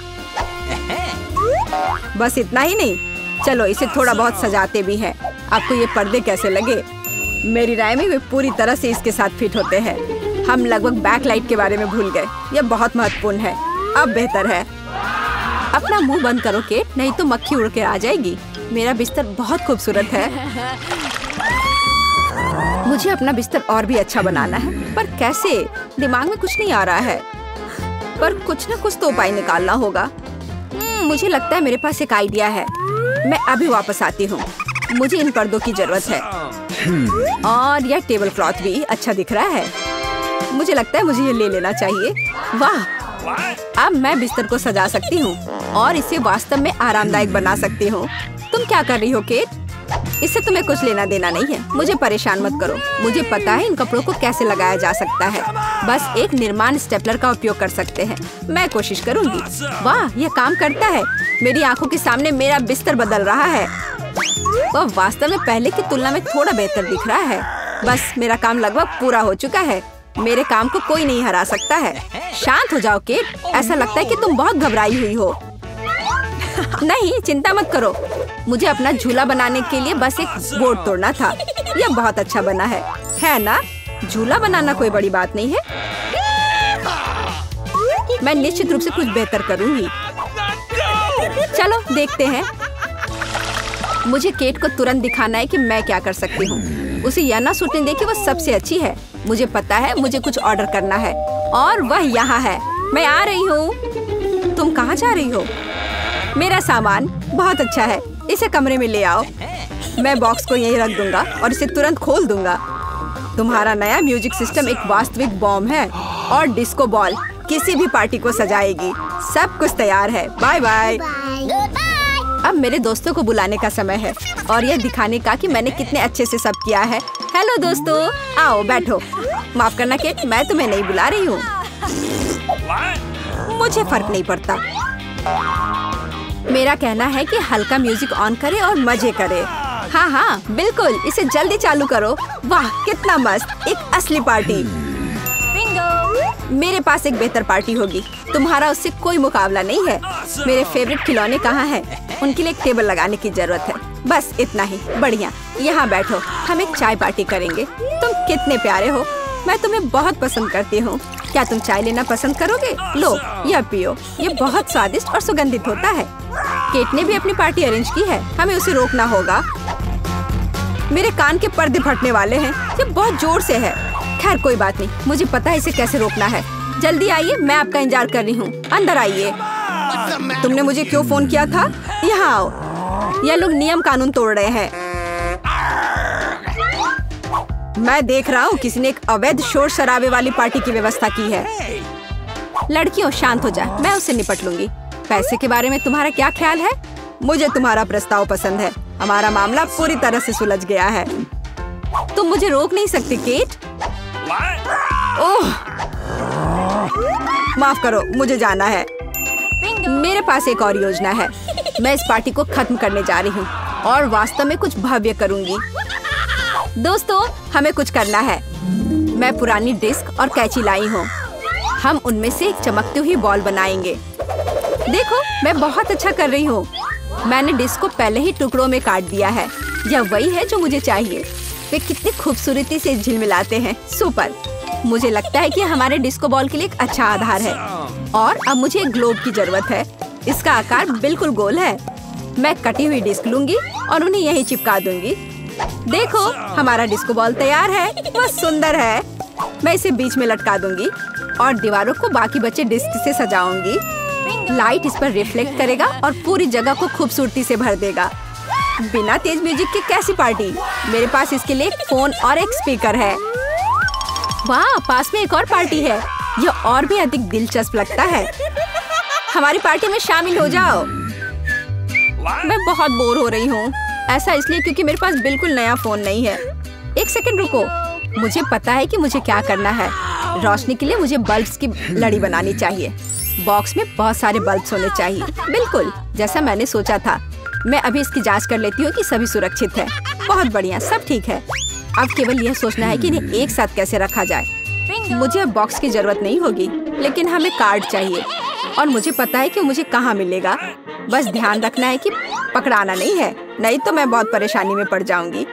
बस इतना ही नहीं, चलो इसे थोड़ा बहुत सजाते भी हैं। आपको ये पर्दे कैसे लगे? मेरी राय में वे पूरी तरह से इसके साथ फिट होते हैं। हम लगभग बैकलाइट के बारे में भूल गए। यह बहुत महत्वपूर्ण है। अब बेहतर है। अपना मुंह बंद करो केट, नहीं तो मक्खी उड़ के आ जाएगी। मेरा बिस्तर बहुत खूबसूरत है। मुझे अपना बिस्तर और भी अच्छा बनाना है, पर कैसे? दिमाग में कुछ नहीं आ रहा है। पर कुछ ना कुछ तो उपाय निकालना होगा। मुझे लगता है मेरे पास एक आइडिया है। मैं अभी वापस आती हूँ। मुझे इन पर्दों की जरूरत है और यह टेबल क्लॉथ भी अच्छा दिख रहा है। मुझे लगता है मुझे ये ले लेना चाहिए। वाह, अब मैं बिस्तर को सजा सकती हूँ और इसे वास्तव में आरामदायक बना सकती हूँ। तुम क्या कर रही हो केट? इससे तुम्हें कुछ लेना देना नहीं है। मुझे परेशान मत करो। मुझे पता है इन कपड़ों को कैसे लगाया जा सकता है। बस एक निर्माण स्टेपलर का उपयोग कर सकते हैं। मैं कोशिश करूंगी। वाह, यह काम करता है। मेरी आंखों के सामने मेरा बिस्तर बदल रहा है। वह वास्तव में पहले की तुलना में थोड़ा बेहतर दिख रहा है। बस मेरा काम लगभग पूरा हो चुका है। मेरे काम को कोई नहीं हरा सकता है। शांत हो जाओ केट। ऐसा लगता है कि तुम बहुत घबराई हुई हो। नहीं, चिंता मत करो। मुझे अपना झूला बनाने के लिए बस एक बोर्ड तोड़ना था। यह बहुत अच्छा बना है ना? झूला बनाना कोई बड़ी बात नहीं है। मैं निश्चित रूप से कुछ बेहतर करूंगी। चलो देखते हैं। मुझे केट को तुरंत दिखाना है कि मैं क्या कर सकती हूँ। उसे यह ना सोचने दे कि वह सबसे अच्छी है। मुझे पता है मुझे कुछ ऑर्डर करना है और वह यहाँ है। मैं आ रही हूँ। तुम कहाँ जा रही हो? मेरा सामान बहुत अच्छा है, इसे कमरे में ले आओ। मैं बॉक्स को यहीं रख दूंगा और इसे तुरंत खोल दूंगा। तुम्हारा नया म्यूजिक सिस्टम एक वास्तविक बॉम्ब है और डिस्को बॉल किसी भी पार्टी को सजाएगी। सब कुछ तैयार है। Bye bye. अब मेरे दोस्तों को बुलाने का समय है और यह दिखाने का कि मैंने कितने अच्छे से सब किया है। हेलो दोस्तों, आओ बैठो। माफ करना केट, मैं तुम्हें नहीं बुला रही हूँ। मुझे फर्क नहीं पड़ता। मेरा कहना है कि हल्का म्यूजिक ऑन करे और मजे करे। हाँ हाँ बिल्कुल, इसे जल्दी चालू करो। वाह कितना मस्त, एक असली पार्टी। मेरे पास एक बेहतर पार्टी होगी। तुम्हारा उससे कोई मुकाबला नहीं है। मेरे फेवरेट खिलौने कहाँ हैं? उनके लिए एक टेबल लगाने की जरूरत है। बस इतना ही। बढ़िया, यहाँ बैठो, हम एक चाय पार्टी करेंगे। तुम कितने प्यारे हो। मैं तुम्हें बहुत पसंद करती हूँ। क्या तुम चाय लेना पसंद करोगे? लो, यह पियो। ये बहुत स्वादिष्ट और सुगंधित होता है। केट ने भी अपनी पार्टी अरेंज की है। हमें उसे रोकना होगा। मेरे कान के पर्दे फटने वाले हैं। ये बहुत जोर से है। खैर कोई बात नहीं, मुझे पता है इसे कैसे रोकना है। जल्दी आइए, मैं आपका इंतजार कर रही हूँ। अंदर आइए। तुमने मुझे क्यों फोन किया था? यहाँ आओ। ये लोग नियम कानून तोड़ रहे हैं। मैं देख रहा हूँ किसी ने एक अवैध शोर शराबे वाली पार्टी की व्यवस्था की है। लड़कियों शांत हो जाए, मैं उससे निपट लूंगी। पैसे के बारे में तुम्हारा क्या ख्याल है? मुझे तुम्हारा प्रस्ताव पसंद है। हमारा मामला पूरी तरह से सुलझ गया है। तुम मुझे रोक नहीं सकती केट। ओह, माफ करो, मुझे जाना है। मेरे पास एक और योजना है। मैं इस पार्टी को खत्म करने जा रही हूँ और वास्तव में कुछ भव्य करूंगी। दोस्तों, हमें कुछ करना है। मैं पुरानी डिस्क और कैंची लाई हूँ। हम उनमें से एक चमकती हुई बॉल बनाएंगे। देखो, मैं बहुत अच्छा कर रही हूँ। मैंने डिस्क को पहले ही टुकड़ों में काट दिया है। यह वही है जो मुझे चाहिए। वे कितनी खूबसूरती से झिलमिलाते हैं। सुपर। मुझे लगता है कि हमारे डिस्को बॉल के लिए एक अच्छा आधार है। और अब मुझे एक ग्लोब की जरूरत है। इसका आकार बिल्कुल गोल है। मैं कटी हुई डिस्क लूंगी और उन्हें यहीं चिपका दूंगी। देखो, हमारा डिस्को बॉल तैयार है। वह सुंदर है। मैं इसे बीच में लटका दूंगी और दीवारों को बाकी बचे डिस्क से सजाऊंगी। लाइट इस पर रिफ्लेक्ट करेगा और पूरी जगह को खूबसूरती से भर देगा। बिना तेज म्यूजिक की कैसी पार्टी? मेरे पास इसके लिए एक फोन और एक स्पीकर है। वाह, पास में एक और पार्टी है। यह और भी अधिक दिलचस्प लगता है। हमारी पार्टी में शामिल हो जाओ। मैं बहुत बोर हो रही हूँ। ऐसा इसलिए क्योंकि मेरे पास बिल्कुल नया फोन नहीं है। एक सेकंड रुको, मुझे पता है कि मुझे क्या करना है। रोशनी के लिए मुझे बल्ब्स की लड़ी बनानी चाहिए। बॉक्स में बहुत सारे बल्ब होने चाहिए, बिल्कुल जैसा मैंने सोचा था। मैं अभी इसकी जांच कर लेती हूँ कि सभी सुरक्षित है। बहुत बढ़िया, सब ठीक है। अब केवल यह सोचना है कि इन्हें एक साथ कैसे रखा जाए। मुझे अब बॉक्स की जरूरत नहीं होगी, लेकिन हमें कार्ड चाहिए और मुझे पता है कि मुझे कहाँ मिलेगा। बस ध्यान रखना है कि पकड़ाना नहीं है, नहीं तो मैं बहुत परेशानी में पड़ जाऊंगी।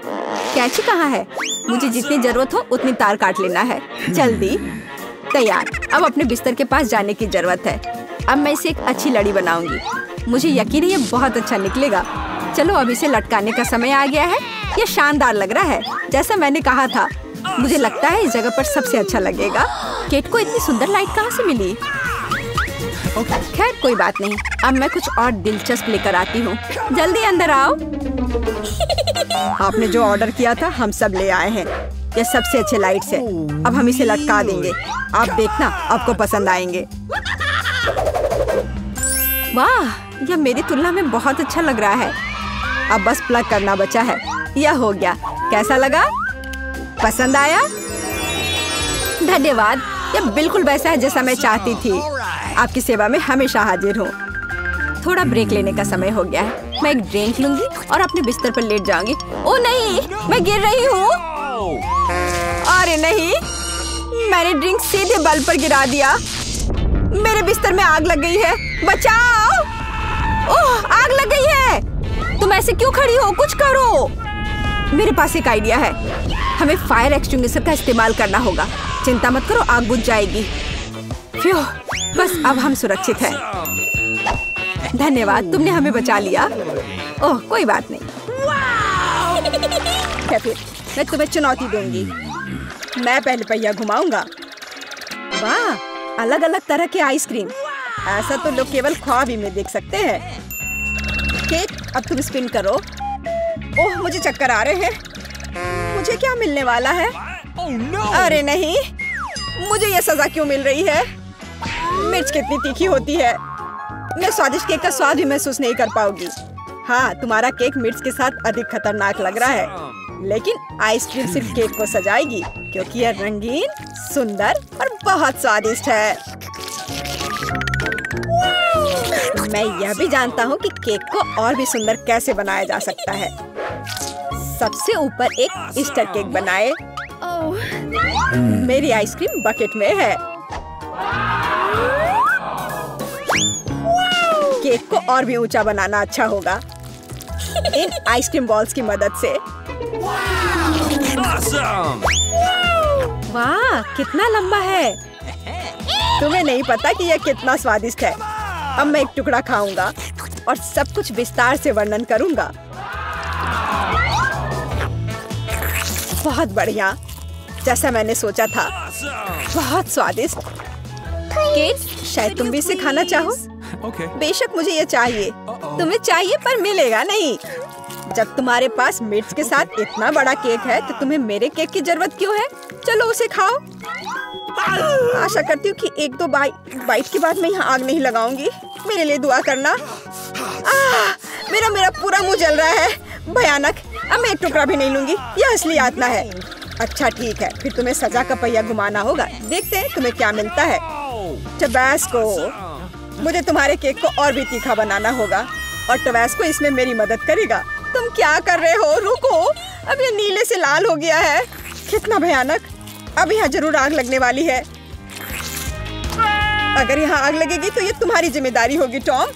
कैंची कहाँ है? मुझे जितनी जरूरत हो उतनी तार काट लेना है। जल्दी। तैयार। अब अपने बिस्तर के पास जाने की जरूरत है। अब मैं इसे एक अच्छी लड़ी बनाऊंगी। मुझे यकीन है ये बहुत अच्छा निकलेगा। चलो अब इसे लटकाने का समय आ गया है। ये शानदार लग रहा है, जैसा मैंने कहा था। मुझे लगता है इस जगह पर सबसे अच्छा लगेगा। केट को इतनी सुंदर लाइट कहाँ से मिली? खैर कोई बात नहीं, अब मैं कुछ और दिलचस्प लेकर आती हूँ। जल्दी अंदर आओ। आपने जो ऑर्डर किया था हम सब ले आए हैं। ये सबसे अच्छे लाइट्स है। अब हम इसे लटका देंगे। आप देखना, आपको पसंद आएंगे। वाह, यह मेरी तुलना में बहुत अच्छा लग रहा है। अब बस प्लग करना बचा है। यह हो गया। कैसा लगा? पसंद आया? धन्यवाद। यह बिल्कुल वैसा है जैसा मैं चाहती थी। आपकी सेवा में हमेशा हाजिर हूँ। थोड़ा ब्रेक लेने का समय हो गया है। मैं एक ड्रिंक लूंगी और अपने बिस्तर पर लेट जाऊंगी। ओ नहीं, मैं गिर रही हूँ। अरे नहीं, मैंने ड्रिंक सीधे बल्ब पर गिरा दिया। मेरे बिस्तर में आग लग गई है। बचाओ! ओह, आग लग गई है। तुम ऐसे क्यों खड़ी हो? कुछ करो। मेरे पास एक आइडिया है। हमें फायर एक्सटिंग्विशर का इस्तेमाल करना होगा। चिंता मत करो, आग बुझ जाएगी। फ्यू, बस अब हम सुरक्षित हैं। धन्यवाद, तुमने हमें बचा लिया। ओह, कोई बात नहीं। क्या फिर, मैं तुम्हें चुनौती दूंगी। मैं पहले पहिया घुमाऊंगा। वाह, अलग अलग तरह के आइसक्रीम। ऐसा तो लोग केवल ख्वाब ही में देख सकते हैं। केट, अब तुम स्पिन करो। ओह, मुझे चक्कर आ रहे हैं। मुझे क्या मिलने वाला है? अरे नहीं, मुझे ये सजा क्यों मिल रही है? मिर्च कितनी तीखी होती है। मैं स्वादिष्ट केक का स्वाद भी महसूस नहीं कर पाऊंगी। हाँ, तुम्हारा केक मिर्च के साथ अधिक खतरनाक लग रहा है, लेकिन आइसक्रीम सिर्फ केक को सजाएगी, क्योंकि यह रंगीन, सुंदर और बहुत स्वादिष्ट है। मैं यह भी जानता हूँ कि केक को और भी सुंदर कैसे बनाया जा सकता है। सबसे ऊपर एक ईस्टर केक बनाए। मेरी आइसक्रीम बकेट में है। केक को और भी ऊंचा बनाना अच्छा होगा इन आइसक्रीम बॉल्स की मदद से। वाह, कितना लंबा है। तुम्हें नहीं पता कि यह कितना स्वादिष्ट है। अब मैं एक टुकड़ा खाऊंगा और सब कुछ विस्तार से वर्णन करूंगा। बहुत बढ़िया, जैसा मैंने सोचा था। बहुत स्वादिष्ट। केट, शायद तुम भी इसे खाना चाहो। बेशक मुझे ये चाहिए। तुम्हें चाहिए पर मिलेगा नहीं। जब तुम्हारे पास मिर्च के साथ इतना बड़ा केक है तो तुम्हें मेरे केक की जरूरत क्यों है? चलो उसे खाओ। आशा करती हूँ कि एक दो बाइट के बाद मैं यहाँ आग नहीं लगाऊंगी। मेरे लिए दुआ करना। मेरा पूरा मुंह जल रहा है। भयानक। अब मैं एक टुकड़ा भी नहीं लूंगी। यह असली यातना है। अच्छा ठीक है, फिर तुम्हें सजा का पहिया घुमाना होगा। देखते हैं तुम्हें क्या मिलता है। टबैस्को। मुझे तुम्हारे केक को और भी तीखा बनाना होगा और टबैस्को इसमें मेरी मदद करेगा। तुम क्या कर रहे हो? रुको, अब ये नीले से लाल हो गया है। कितना भयानक। अब यहाँ जरूर आग लगने वाली है। अगर यहाँ आग लगेगी तो ये तुम्हारी जिम्मेदारी होगी टॉम।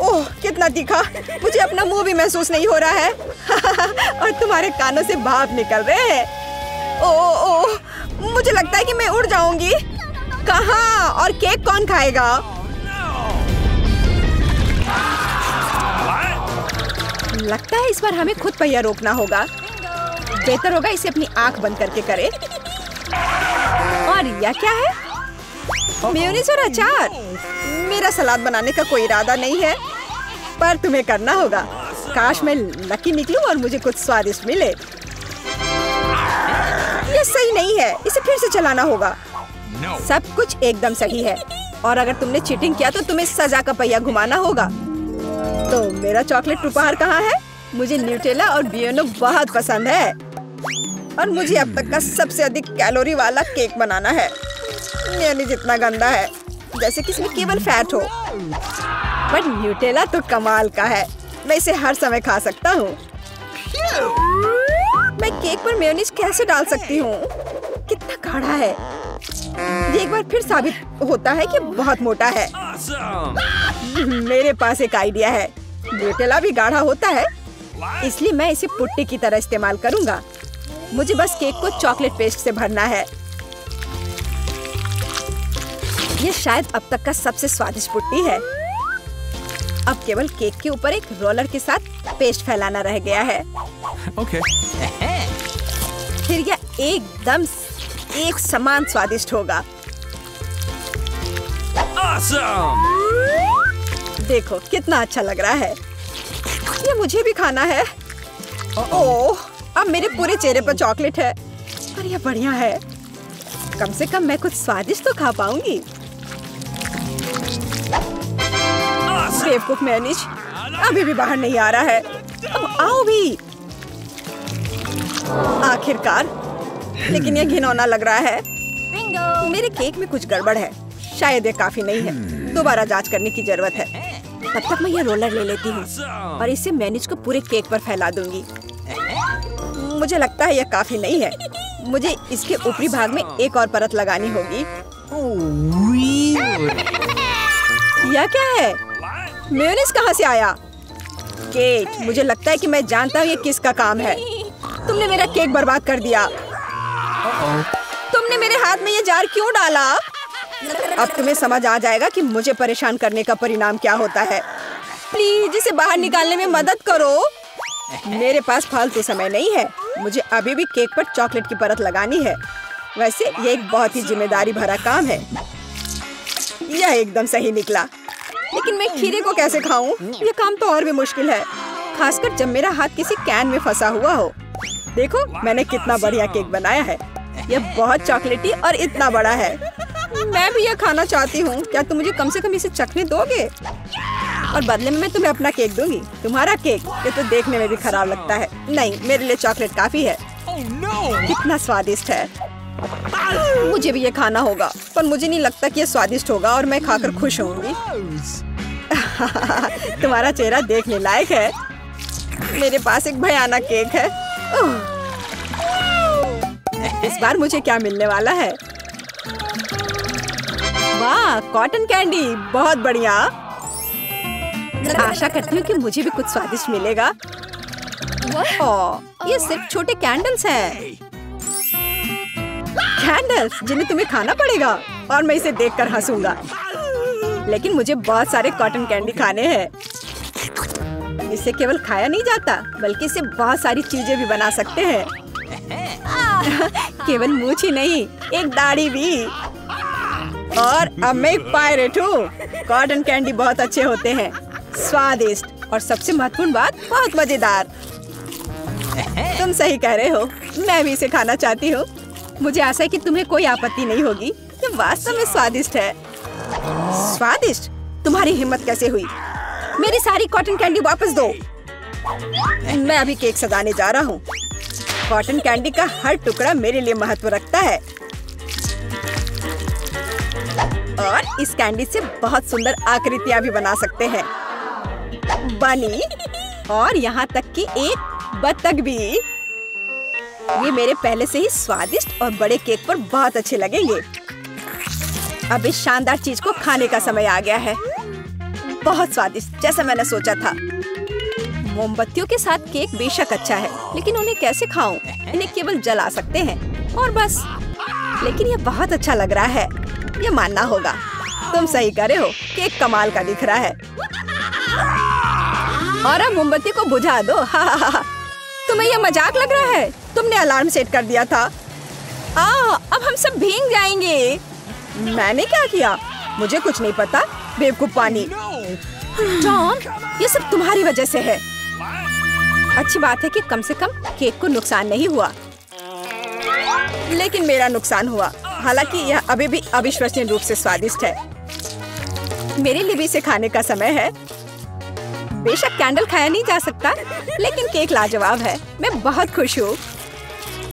ओह, कितना तीखा। मुझे अपना मुंह भी महसूस नहीं हो रहा है। और तुम्हारे कानों से भाप निकल रहे हैं। ओह, मुझे लगता है कि मैं उड़ जाऊंगी। कहाँ? और केक कौन खाएगा? लगता है इस बार हमें खुद पहिया रोकना होगा। बेहतर होगा इसे अपनी आंख बंद करके करे। और यह क्या है? मेयोनीज और अचार। मेरा सलाद बनाने का कोई इरादा नहीं है, पर तुम्हें करना होगा। काश मैं लकी निकलूं और मुझे कुछ स्वादिष्ट मिले। ये सही नहीं है, इसे फिर से चलाना होगा। सब कुछ एकदम सही है, और अगर तुमने चीटिंग किया तो तुम्हें सजा का पहिया घुमाना होगा। तो मेरा चॉकलेट उपहार कहाँ है? मुझे न्यूटेला और बियोनो बहुत पसंद है, और मुझे अब तक का सबसे अधिक कैलोरी वाला केक बनाना है। मेयोनीज इतना गंदा है। जैसे कि इसमें केवल फैट हो। बट न्यूटेला तो कमाल का है, मैं इसे हर समय खा सकता हूँ। मैं केक पर मेयोनीज कैसे डाल सकती हूँ? कितना गाढ़ा है। ये एक बार फिर साबित होता है कि बहुत मोटा है। मेरे पास एक आइडिया है। न्यूटेला भी गाढ़ा होता है, इसलिए मैं इसे पुट्टी की तरह इस्तेमाल करूंगा। मुझे बस केक को चॉकलेट पेस्ट से भरना है। ये शायद अब तक का सबसे स्वादिष्ट पुट्टी है। अब केवल केक के ऊपर एक रोलर के साथ पेस्ट फैलाना रह गया है। Okay. फिर यह एकदम एक समान स्वादिष्ट होगा। Awesome! देखो कितना अच्छा लग रहा है। ये मुझे भी खाना है। ओह, अब मेरे पूरे चेहरे पर चॉकलेट है। पर यह बढ़िया है। कम से कम मैं कुछ स्वादिष्ट तो खा पाऊंगी। बेवकूफ मेयोनीज अभी भी बाहर नहीं आ रहा है। अब आओ भी। आखिरकार, लेकिन यह घिनौना लग रहा है। मेरे केक में कुछ गड़बड़ है। शायद ये काफी नहीं है। दोबारा जांच करने की जरूरत है। तब तक मैं यह रोलर ले लेती हूँ और इसे मेयोनीज को पूरे केक पर फैला दूंगी। मुझे लगता है यह काफी नहीं है। मुझे इसके ऊपरी भाग में एक और परत लगानी होगी। यह क्या है? मेयोनीज कहाँ से आया? केक, मुझे लगता है कि मैं जानता हूँ ये किसका काम है। तुमने मेरा केक बर्बाद कर दिया। तुमने मेरे हाथ में ये जार क्यों डाला? अब तुम्हें समझ आ जाएगा कि मुझे परेशान करने का परिणाम क्या होता है। प्लीज इसे बाहर निकालने में मदद करो। मेरे पास फालतू समय नहीं है। मुझे अभी भी केक पर चॉकलेट की परत लगानी है। वैसे ये एक बहुत ही जिम्मेदारी भरा काम है। यह एकदम सही निकला, लेकिन मैं खीरे को कैसे खाऊं? यह काम तो और भी मुश्किल है, खासकर जब मेरा हाथ किसी कैन में फंसा हुआ हो। देखो मैंने कितना बढ़िया केक बनाया है। यह बहुत चॉकलेटी और इतना बड़ा है। मैं भी यह खाना चाहती हूँ। क्या तुम मुझे कम से कम इसे चखने दोगे? और बदले में मैं तुम्हें अपना केक दूंगी। तुम्हारा केक ये तो देखने में भी खराब लगता है। नहीं, मेरे लिए चॉकलेट काफी है। कितना स्वादिष्ट है। मुझे भी ये खाना होगा, पर मुझे नहीं लगता कि ये स्वादिष्ट होगा और मैं खाकर खुश होंगी। तुम्हारा चेहरा देखने लायक है। मेरे पास एक भयानक केक है। इस बार मुझे क्या मिलने वाला है? वाह, कॉटन कैंडी, बहुत बढ़िया। आशा करती हूँ कि मुझे भी कुछ स्वादिष्ट मिलेगा। ओह, ये सिर्फ छोटे कैंडल्स हैं। कैंडल्स जिन्हें तुम्हें खाना पड़ेगा और मैं इसे देखकर हंसूंगा। लेकिन मुझे बहुत सारे कॉटन कैंडी खाने हैं। इसे केवल खाया नहीं जाता, बल्कि इसे बहुत सारी चीजें भी बना सकते हैं। केवल मूंछ ही नहीं, एक दाढ़ी भी। और अब मैं एक पायरेट हूँ। कॉटन कैंडी बहुत अच्छे होते हैं, स्वादिष्ट और सबसे महत्वपूर्ण बात, बहुत मजेदार। तुम सही कह रहे हो, मैं भी इसे खाना चाहती हूँ। मुझे आशा है कि तुम्हें कोई आपत्ति नहीं होगी। ये वास्तव में स्वादिष्ट है। स्वादिष्ट? तुम्हारी हिम्मत कैसे हुई? मेरी सारी कॉटन कैंडी वापस दो। मैं अभी केक सजाने जा रहा हूँ। कॉटन कैंडी का हर टुकड़ा मेरे लिए महत्व रखता है। और इस कैंडी से बहुत सुंदर आकृतियाँ भी बना सकते हैं। बनी, और यहाँ तक कि एक बत्तख भी। ये मेरे पहले से ही स्वादिष्ट और बड़े केक पर बहुत अच्छे लगेंगे। अब इस शानदार चीज को खाने का समय आ गया है। बहुत स्वादिष्ट, जैसा मैंने सोचा था। मोमबत्तियों के साथ केक बेशक अच्छा है, लेकिन उन्हें कैसे खाऊं? इन्हें केवल जला सकते हैं और बस। लेकिन ये बहुत अच्छा लग रहा है, ये मानना होगा। तुम सही कह रहे हो, केक कमाल का दिख रहा है। और अब मोमबत्ती को बुझा दो। तुम्हें यह मजाक लग रहा है? तुमने अलार्म सेट कर दिया था। अब हम सब भीग जाएंगे। मैंने क्या किया? मुझे कुछ नहीं पता। बेवकूफ पानी। टॉम, ये सब तुम्हारी वजह से है। अच्छी बात है कि कम से कम केक को नुकसान नहीं हुआ, लेकिन मेरा नुकसान हुआ। हालांकि यह अभी भी अविश्वसनीय रूप से स्वादिष्ट है। मेरे लिए भी इसे खाने का समय है। बेशक कैंडल खाया नहीं जा सकता, लेकिन केक लाजवाब है। मैं बहुत खुश हूँ।